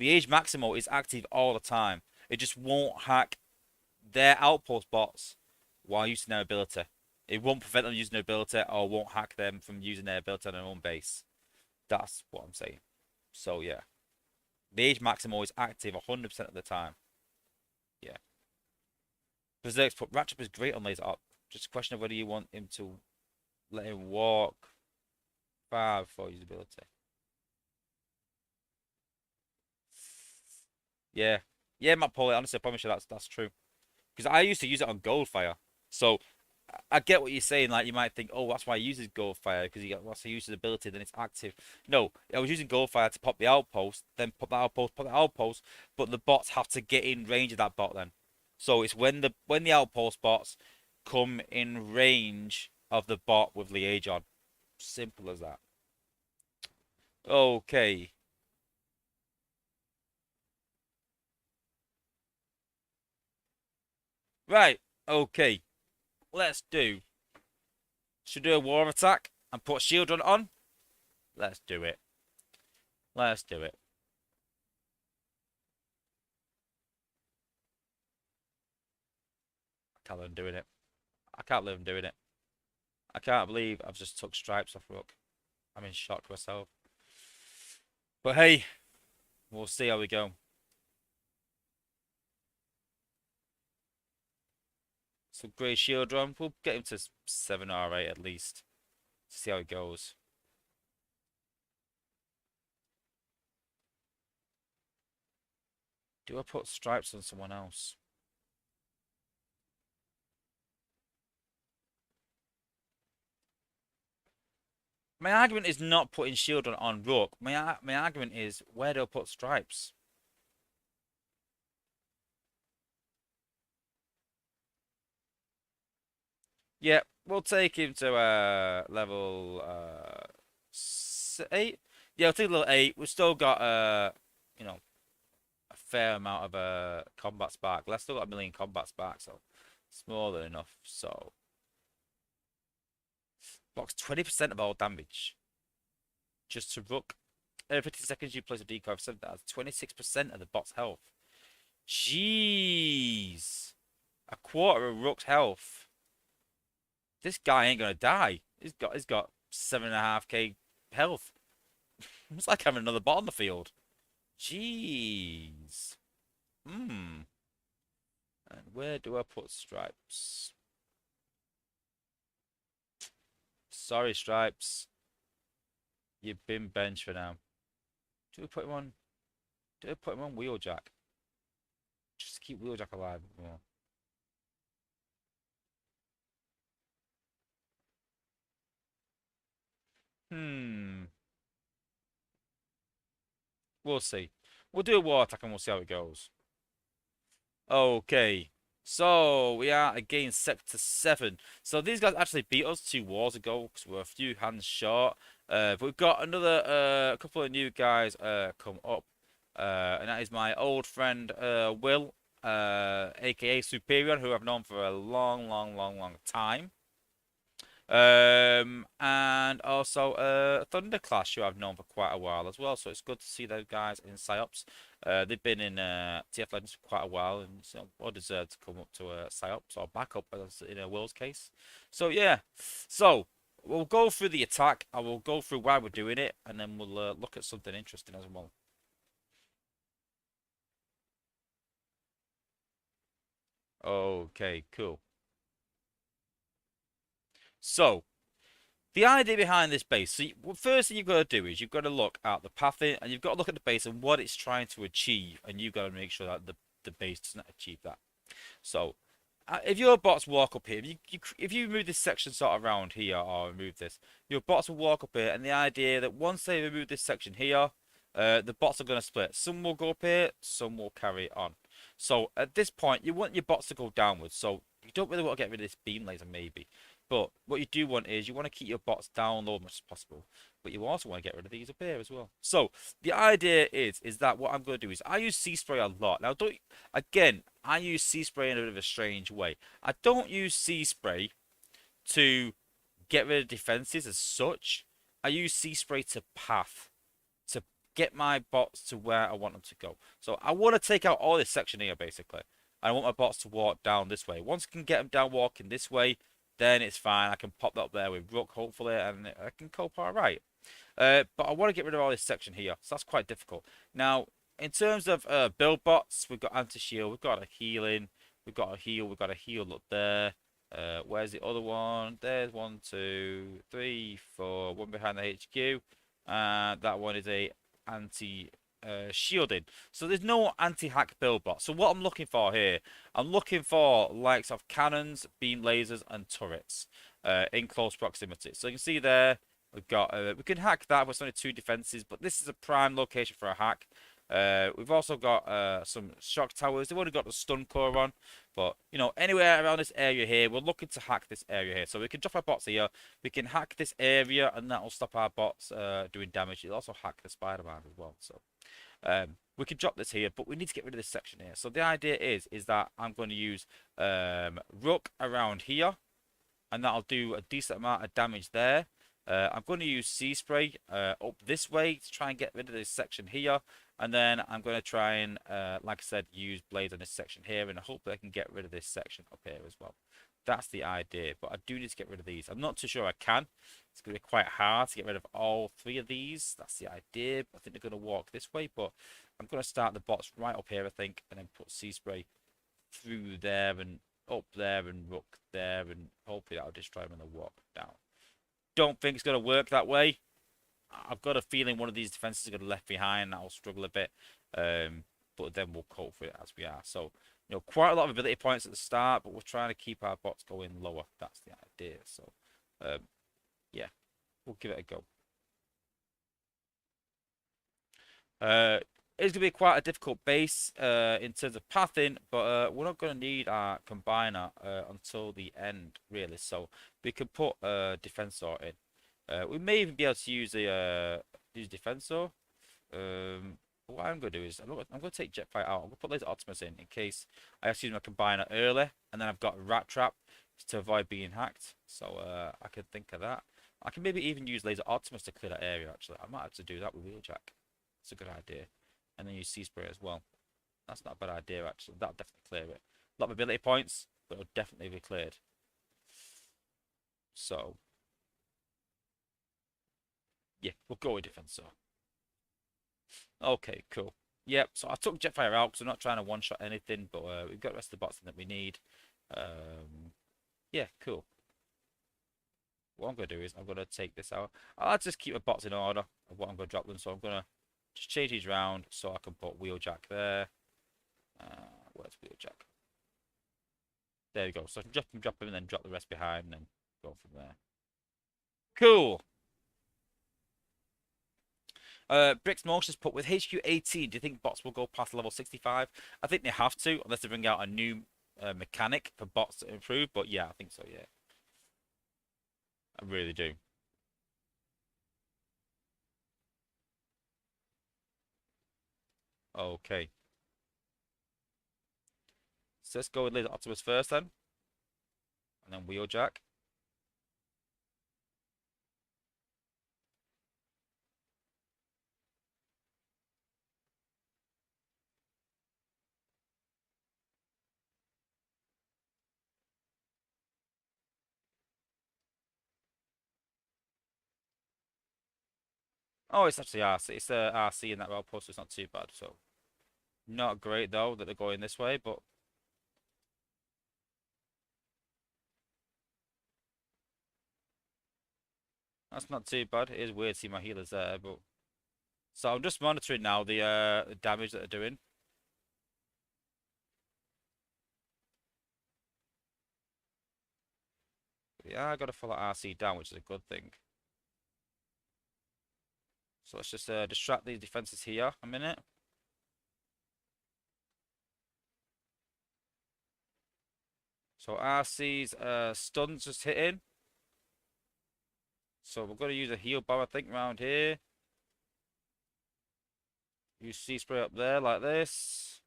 The Age Maximo is active all the time. It just won't hack their outpost bots while using their ability. It won't prevent them using their ability or won't hack them from using their ability on their own base. That's what I'm saying. So yeah. The Age Maximo is active 100% of the time. Yeah. Berserk's put Ratchet is great on laser up. Just a question of whether you want him to let him walk far before usability. Yeah. Yeah, Matt Paul, honestly, I promise you that's true. Because I used to use it on Goldfire. So I get what you're saying. Like you might think, oh, that's why he uses Goldfire because once he uses his ability, then it's active. No, I was using Goldfire to pop the outpost, then pop the outpost, pop the outpost. But the bots have to get in range of that bot then. So it's when the outpost bots come in range of the bot with Liege on. Simple as that. Okay. Right. Okay. Let's do. Should do a war attack and put shield on. Let's do it. Let's do it. I can't live doing it. I can't live doing it. I can't believe I've just took stripes off Rook. I'm in shock myself. But hey, we'll see how we go. So Grey Shield run. We'll get him to 7 or 8 at least. See how it goes. Do I put stripes on someone else? My argument is not putting shield on Rook. My argument is where do I put stripes? Yeah, we'll take him to level 8. Yeah, we'll take level 8. We've still got you know, a fair amount of combat spark. Let's still got a million combat spark, so it's more than enough. So blocks 20% of all damage. Just to Rook. Every 50 seconds you place a decoy of 7, that's 26% of the bot's health. Jeez. A quarter of Rook's health. This guy ain't gonna die. He's got 7.5k health. It's like having another bot on the field. Jeez. Hmm. And where do I put Stripes? Sorry, Stripes. You've been benched for now. Do we put him on? Do we put him on Wheeljack? Just to keep Wheeljack alive. Yeah. Hmm. We'll see. We'll do a war attack and we'll see how it goes. Okay. So we are against Sector 7. So these guys actually beat us 2 wars ago because we're a few hands short. But we've got another couple of new guys come up. And that is my old friend Will, aka Superior, who I've known for a long time. And also Thunderclash, who I've known for quite a while as well. So it's good to see those guys in Psyops. They've been in TF Legends for quite a while, and so well deserved to come up to Psyops or back up as in a Will's case. So yeah, so we'll go through the attack. I will go through why we're doing it, and then we'll look at something interesting as well. Okay, cool. So the idea behind this base, so first thing you've got to do is you've got to look at the pathing and you've got to look at the base and what it's trying to achieve, and you've got to make sure that the base doesn't achieve that. So if your bots walk up here, if you move this section sort of around here or remove this, your bots will walk up here, and the idea that once they remove this section here, the bots are going to split. Some will go up here, some will carry on. So at this point, you want your bots to go downwards. So you don't really want to get rid of this beam laser, maybe. But what you do want is you want to keep your bots down low as much as possible. But you also want to get rid of these up here as well. So the idea is that what I'm going to do is I use Sea Spray a lot. Now, again, I use Sea Spray in a bit of a strange way. I don't use Sea Spray to get rid of defenses as such. I use Sea Spray to path, to get my bots to where I want them to go. So I want to take out all this section here, basically. I want my bots to walk down this way. Once I can get them down walking this way, then it's fine. I can pop that up there with Rook, hopefully, and I can cope all right. But I want to get rid of all this section here, so that's quite difficult. Now, in terms of build bots, we've got anti-shield, we've got a healing, we've got a heal up there. Where's the other one? There's 1, 2, 3, 4, one behind the HQ, and that one is a anti-shielding. So there's no anti-hack build bot. So what I'm looking for here, I'm looking for likes of cannons, beam lasers, and turrets in close proximity. So you can see there, we've got we can hack that with only 2 defenses, but this is a prime location for a hack. We've also got some shock towers. They've only got the stun core on, but you know, anywhere around this area here, we're looking to hack this area here. So we can drop our bots here. We can hack this area, and that will stop our bots doing damage. It'll also hack the Spider-Man as well. So we can drop this here, but we need to get rid of this section here. So the idea is that I'm going to use Rook around here, and that'll do a decent amount of damage there. I'm going to use Sea Spray up this way to try and get rid of this section here. And then I'm going to try and, like I said, use blades on this section here. And I hope that I can get rid of this section up here as well. That's the idea. But I do need to get rid of these. I'm not too sure I can. It's going to be quite hard to get rid of all 3 of these. That's the idea. I think they're going to walk this way. But I'm going to start the bots right up here, I think. And then put Sea Spray through there and up there and Rook there. And hopefully that'll destroy them and they'll walk down. Don't think it's going to work that way. I've got a feeling one of these defenses is going to be left behind. I'll struggle a bit, but then we'll cope with it as we are. So, you know, quite a lot of ability points at the start, but we're trying to keep our bots going lower. That's the idea. So, yeah, we'll give it a go. It's gonna be quite a difficult base in terms of pathing, but we're not gonna need our combiner until the end, really. So we can put a defensor in. We may even be able to use a use defensor. What I'm gonna do is I'm gonna take Jetfire out. I'm gonna put Laser Optimus in case I have to use my combiner early, and then I've got Rat Trap to avoid being hacked. So I can think of that. I can maybe even use Laser Optimus to clear that area. Actually, I might have to do that with Wheeljack. It's a good idea. And then use Sea Spray as well. That's not a bad idea actually. That'll definitely clear it. A lot of ability points, but it'll definitely be cleared. So yeah, we'll go with Defensor. Okay, cool. Yep, so I took Jetfire out because I'm not trying to one-shot anything, but we've got the rest of the bots that we need. Yeah, cool. What I'm going to do is I'm going to take this out. I'll just keep the bots in order of what I'm going to drop them. So I'm going to just change these around so I can put Wheeljack there. Where's Wheeljack? There we go. So I can drop him, and then drop the rest behind, and then go from there. Cool. Brick's Motions put with HQ 18. Do you think bots will go past level 65? I think they have to, unless they bring out a new mechanic for bots to improve. But yeah, I think so. Yeah, I really do. Okay. So let's go with Laser Optimus first then. And then Wheeljack. Oh, it's actually RC. It's RC in that outpost, so it's not too bad. So not great though that they're going this way, but that's not too bad. It is weird to see my healers there, but so I'm just monitoring now the damage that they're doing. Yeah, I gotta follow RC down, which is a good thing. So let's just distract these defenses here a minute. So RC's stuns just hitting. So we're gonna use a heal bomb, I think, around here. Use Sea Spray up there like this.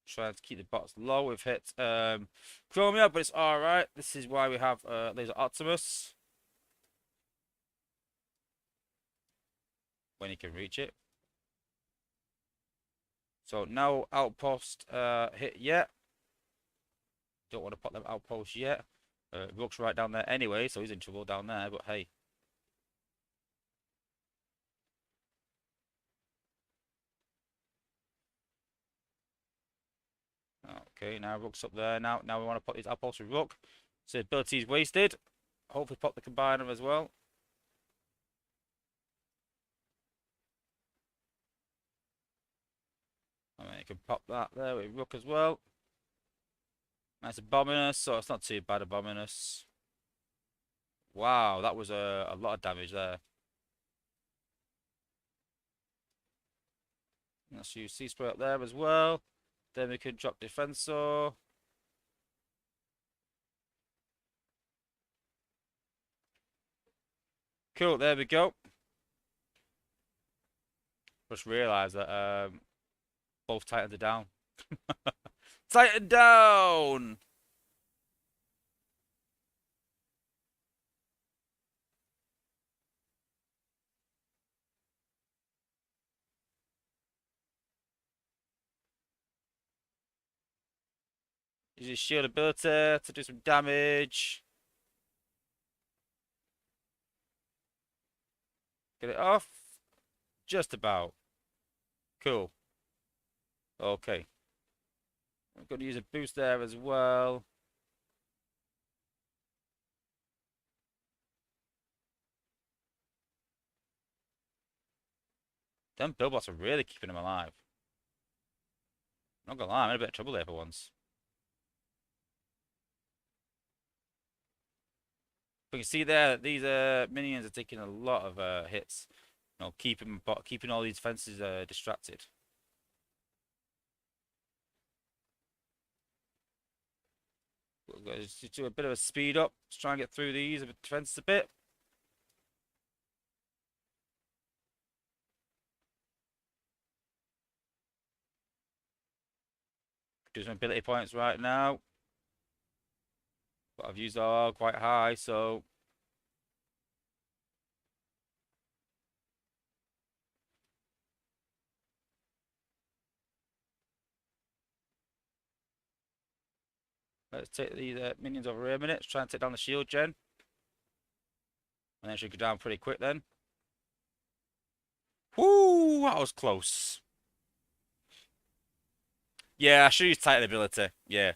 Trying to keep the bots low. We've hit Chromia, but it's alright. This is why we have Laser Optimus. When he can reach it. So no outpost hit yet. Don't want to put them outposts yet. Rook's right down there anyway, so he's in trouble down there, but hey. Okay, now Rook's up there. Now we want to put these outposts with Rook. So ability is wasted. Hopefully pop the combiner as well. I mean, you can pop that there with Rook as well. Nice Abominus, so it's not too bad Abominus. Wow, that was a lot of damage there. Let's use Sea Spray up there as well. Then we can drop Defensor. Cool, there we go. Just realised that both Titans are down. Titan down! Use his shield ability to do some damage. Get it off. Just about. Cool. Okay. I'm going to use a boost there as well. Them Billbots are really keeping him alive. Not gonna lie, I'm in a bit of trouble there for once. But you see there that these minions are taking a lot of hits. You know, keeping all these fences distracted. Just do a bit of a speed up. Let's try and get through these defenses a bit. Do some ability points right now. But I've used all quite high, so let's take these minions over here a minute. Let's try and take down the shield gen. And then should go down pretty quick then. Whoo, that was close. Yeah, I should use titan ability. Yeah.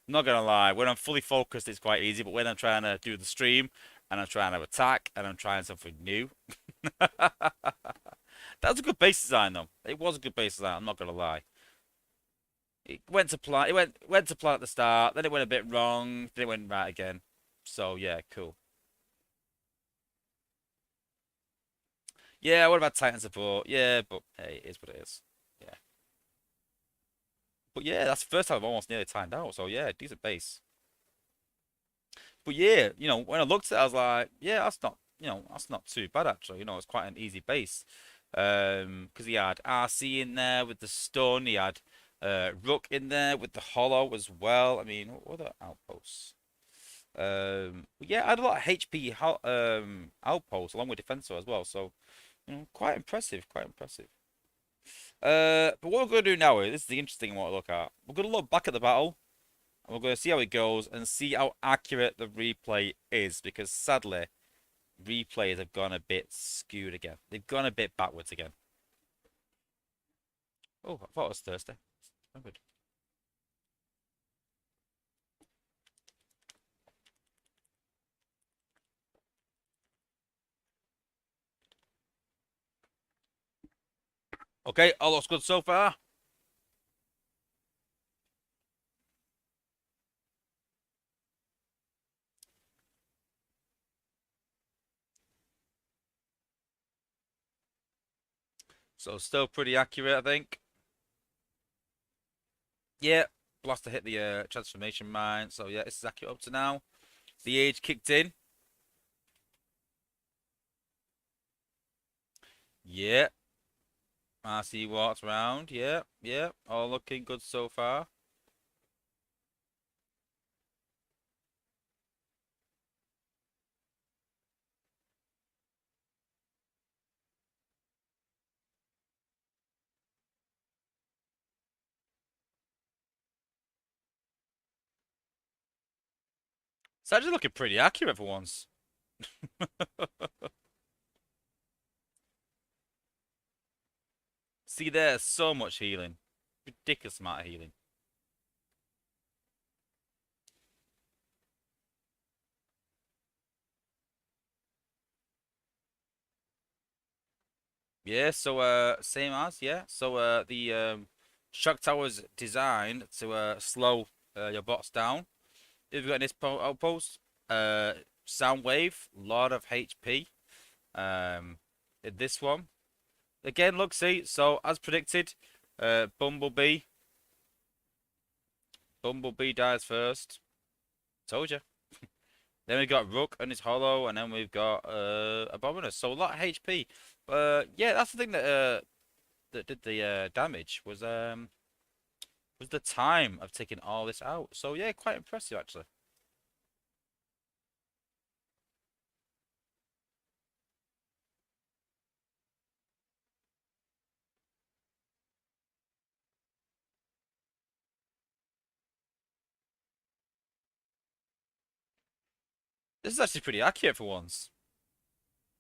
I'm not gonna lie, when I'm fully focused it's quite easy, but when I'm trying to do the stream and I'm trying to attack and I'm trying something new. That was a good base design though. It was a good base design, I'm not gonna lie. It went to plan it went to plan at the start, then it went a bit wrong, then it went right again. So yeah, cool. Yeah, what about Titan support? Yeah, but hey, it is what it is. Yeah. But yeah, that's the first time I've almost nearly timed out, so yeah, decent base. But yeah, you know, when I looked at it, I was like, yeah, that's not too bad actually. You know, it's quite an easy base. Because he had RC in there with the stun, he had Rook in there with the hollow as well. I mean, what other outposts? Yeah, I had a lot of HP outposts along with Defensor as well. So, you know, quite impressive, quite impressive. But what we're going to do now is, this is the interesting one to look at. We're going to look back at the battle, and we're going to see how it goes, and see how accurate the replay is, because sadly, replays have gone a bit skewed again. They've gone a bit backwards again. Oh, I thought it was Thursday. Oh, good. Okay, all looks good so far. So still pretty accurate, I think. Yeah, Blaster hit the transformation mine. So yeah, this is accurate up to now. The age kicked in. Yeah. RC walks around. Yeah, yeah. All looking good so far. It's actually looking pretty accurate for once. See, there's so much healing. Ridiculous amount of healing. Yeah, so same as, yeah. So the shock tower's designed to slow your bots down. If you've got this outpost, sound wave, lot of HP. This one. Again, look, see, so as predicted, Bumblebee. Bumblebee dies first. Told you. Then we've got Rook and his hollow, and then we've got Abominus. So a lot of HP. Yeah, that's the thing that did the damage was the time of taking all this out. So yeah, quite impressive actually. This is actually pretty accurate for once.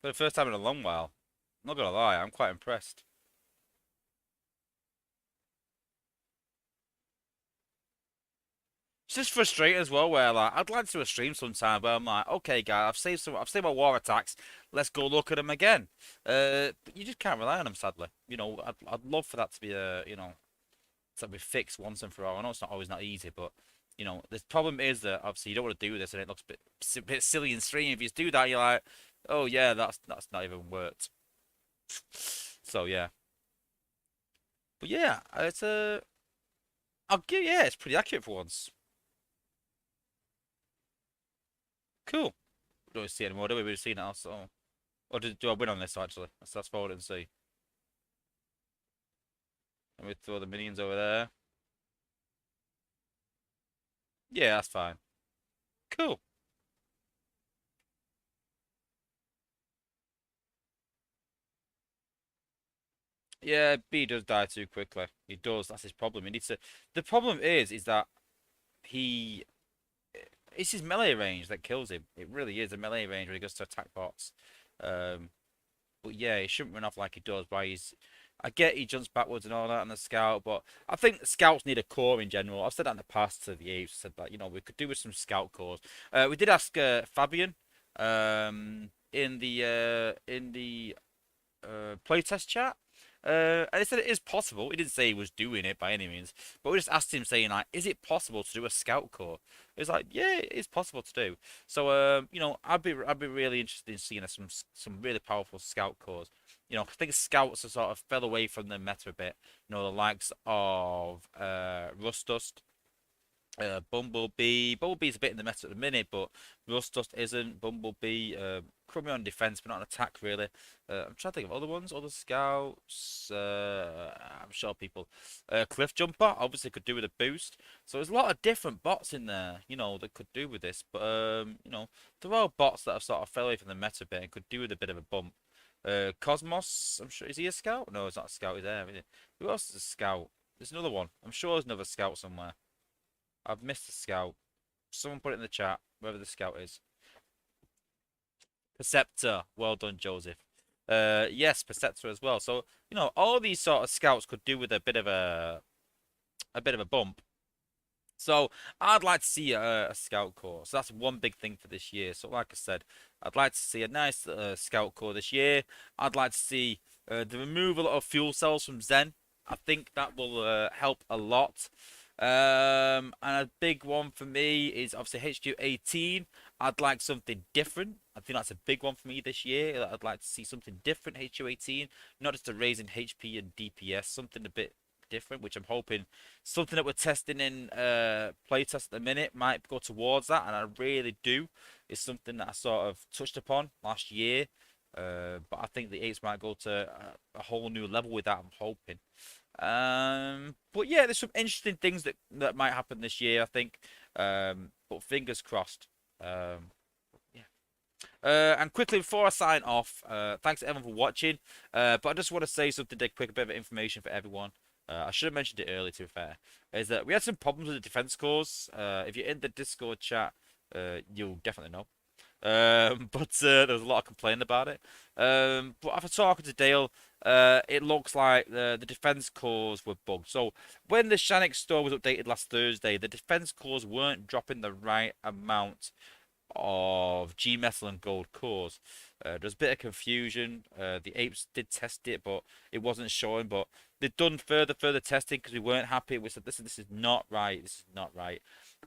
For the first time in a long while. I'm not gonna lie, I'm quite impressed. It's just frustrating as well, where like I'd like to do a stream sometime, but I'm like, okay, guys, I've saved my war attacks. Let's go look at them again. But you just can't rely on them, sadly. You know, I'd love for that to be to be fixed once and for all. I know it's not always not easy, but You know, the problem is that obviously you don't want to do this, and it looks a bit silly in stream. If you do that, you're like, oh yeah, that's not even worked. So yeah, but yeah, it's a. I'll give yeah, it's pretty accurate for once. Cool. We don't see anymore, do we? We've seen it also. Or do I win on this actually? Let's forward and see. Let me throw the minions over there. Yeah, that's fine. Cool. Yeah, B does die too quickly. He does. That's his problem. He needs to. The problem is that he. It's his melee range that kills him. It really is a melee range when he goes to attack bots. Um, but yeah, he shouldn't run off like he does. By he's. I get he jumps backwards and all that on the scout, but I think scouts need a core in general. I've said that in the past to the apes. Said that we could do with some scout cores. We did ask Fabian in the playtest chat. And he said it is possible. He didn't say he was doing it by any means, but we just asked him saying like, is it possible to do a scout corps? It's like, yeah, it is possible to do. So, I'd be really interested in seeing some really powerful scout corps. I think scouts have sort of fell away from the meta a bit. The likes of Rust Dust, Bumblebee. Bumblebee's a bit in the meta at the minute, but Rust Dust isn't. Bumblebee, Crummy on defense, but not on attack really. I'm trying to think of other ones, other scouts. I'm sure people. Cliff Jumper obviously could do with a boost. So there's a lot of different bots in there, that could do with this. But there are bots that have sort of fell away from the meta bit and could do with a bit of a bump. Cosmos, I'm sure, is he a scout? No, he's not a scout. He's there. Who else is a scout? There's another one. I'm sure there's another scout somewhere. I've missed a scout. Someone put it in the chat, whoever the scout is. Perceptor. Well done, Joseph. Yes, Perceptor as well. So, all these sort of scouts could do with a bit of a bump. So I'd like to see a scout corps. So that's one big thing for this year. So like I said, I'd like to see a nice scout corps this year. I'd like to see the removal of fuel cells from Zen. I think that will help a lot. And a big one for me is obviously HQ 18. I'd like something different. I think that's a big one for me this year. I'd like to see something different, HQ 18, not just a raise in HP and DPS, something a bit different, which I'm hoping something that we're testing in playtest at the minute might go towards that, and I really do. It's something that I sort of touched upon last year, but I think the apes might go to a whole new level with that. I'm hoping. But yeah, there's some interesting things that might happen this year, I think. But fingers crossed. Yeah. And quickly before I sign off, thanks to everyone for watching. But I just want to say something, a quick bit of information for everyone. I should have mentioned it earlier, to be fair. Is that we had some problems with the defense cores. If you're in the Discord chat, you'll definitely know. But there was a lot of complaining about it. But after talking to Dale, it looks like the defense cores were bugged. So when the Shanix store was updated last Thursday, the defense cores weren't dropping the right amount of G metal and gold cores. There's a bit of confusion. The apes did test it, but it wasn't showing. But they've done further testing because we weren't happy. We said, listen, this is not right. This is not right.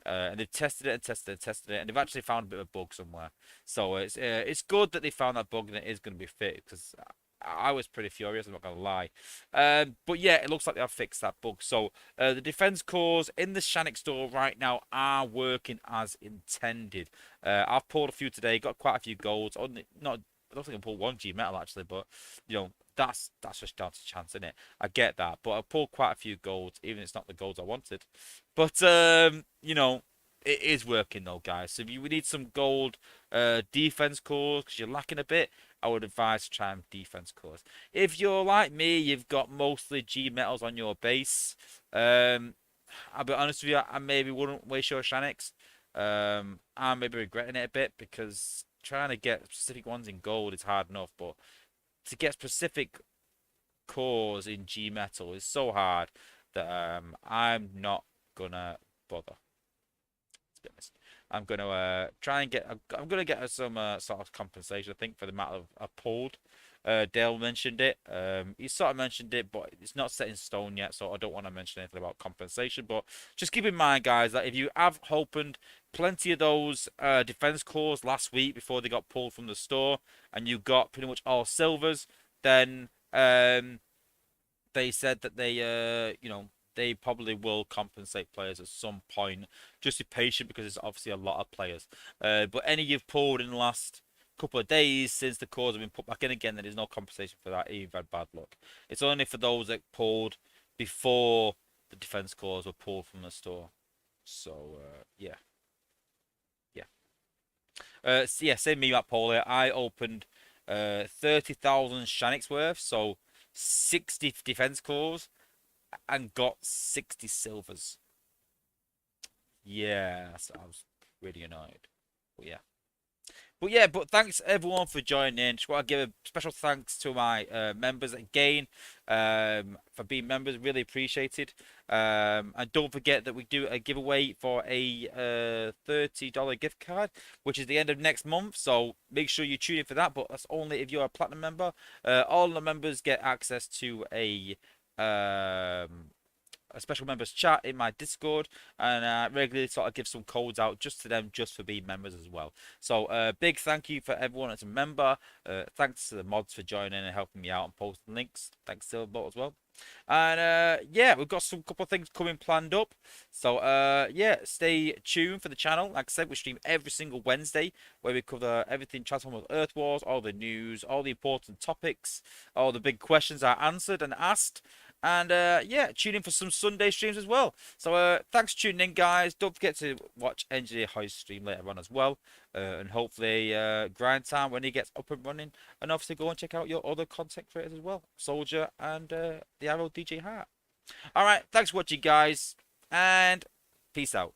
And they've tested it and tested it and tested it, and they've actually found a bit of a bug somewhere. So it's good that they found that bug and it is going to be fixed, because I was pretty furious, I'm not going to lie. But yeah, it looks like they have fixed that bug. So the defense cores in the Shanix store right now are working as intended. I've pulled a few today, got quite a few golds. Not, I don't think I pulled one G metal actually, but that's just down to chance, isn't it? I get that, but I pulled quite a few golds, even if it's not the golds I wanted. But it is working though, guys. So if you need some gold defense cores because you're lacking a bit, I would advise to try and defense cores. If you're like me, you've got mostly G metals on your base. I'll be honest with you, I maybe wouldn't waste your Shanix. I'm maybe regretting it a bit because trying to get specific ones in gold is hard enough, but to get specific cores in G metal is so hard that I'm not gonna bother. To be honest, I'm gonna try and get. I'm gonna get some sort of compensation, I think, for the amount of I pulled. Dale mentioned it. He sort of mentioned it, but it's not set in stone yet, so I don't want to mention anything about compensation. But just keep in mind, guys, that if you have opened plenty of those defense cores last week before they got pulled from the store, and you got pretty much all silvers, then they said that they probably will compensate players at some point. Just be patient because it's obviously a lot of players. But any you've pulled in the last couple of days since the cores have been put back in again, there is no compensation for that. You've had bad luck. It's only for those that pulled before the defense cores were pulled from the store. So yeah, yeah, so yeah. Same me, Matt Paul here. I opened 30,000 Shaniks worth, so 60 defense cores and got 60 silvers. Yeah, so I was really annoyed. But yeah. But thanks everyone for joining in. Just want to give a special thanks to my members again for being members. Really appreciated. And don't forget that we do a giveaway for a $30 gift card, which is the end of next month. So make sure you tune in for that. But that's only if you're a platinum member. All the members get access to a special members chat in my Discord, and regularly sort of give some codes out just to them, just for being members as well. So big thank you for everyone that's a member. Thanks to the mods for joining and helping me out and posting links. Thanks to Silverbot as well. And yeah, we've got some couple of things coming planned up. So yeah, stay tuned for the channel. Like I said, we stream every single Wednesday where we cover everything Transformers Earth Wars, all the news, all the important topics, all the big questions are answered and asked. And yeah, tune in for some Sunday streams as well. So thanks for tuning in, guys. Don't forget to watch Engineer Hoist stream later on as well. And hopefully Grind Time when he gets up and running. And obviously go and check out your other content creators as well. Soldier and the Arrow DJ Hart. Alright, thanks for watching, guys. And peace out.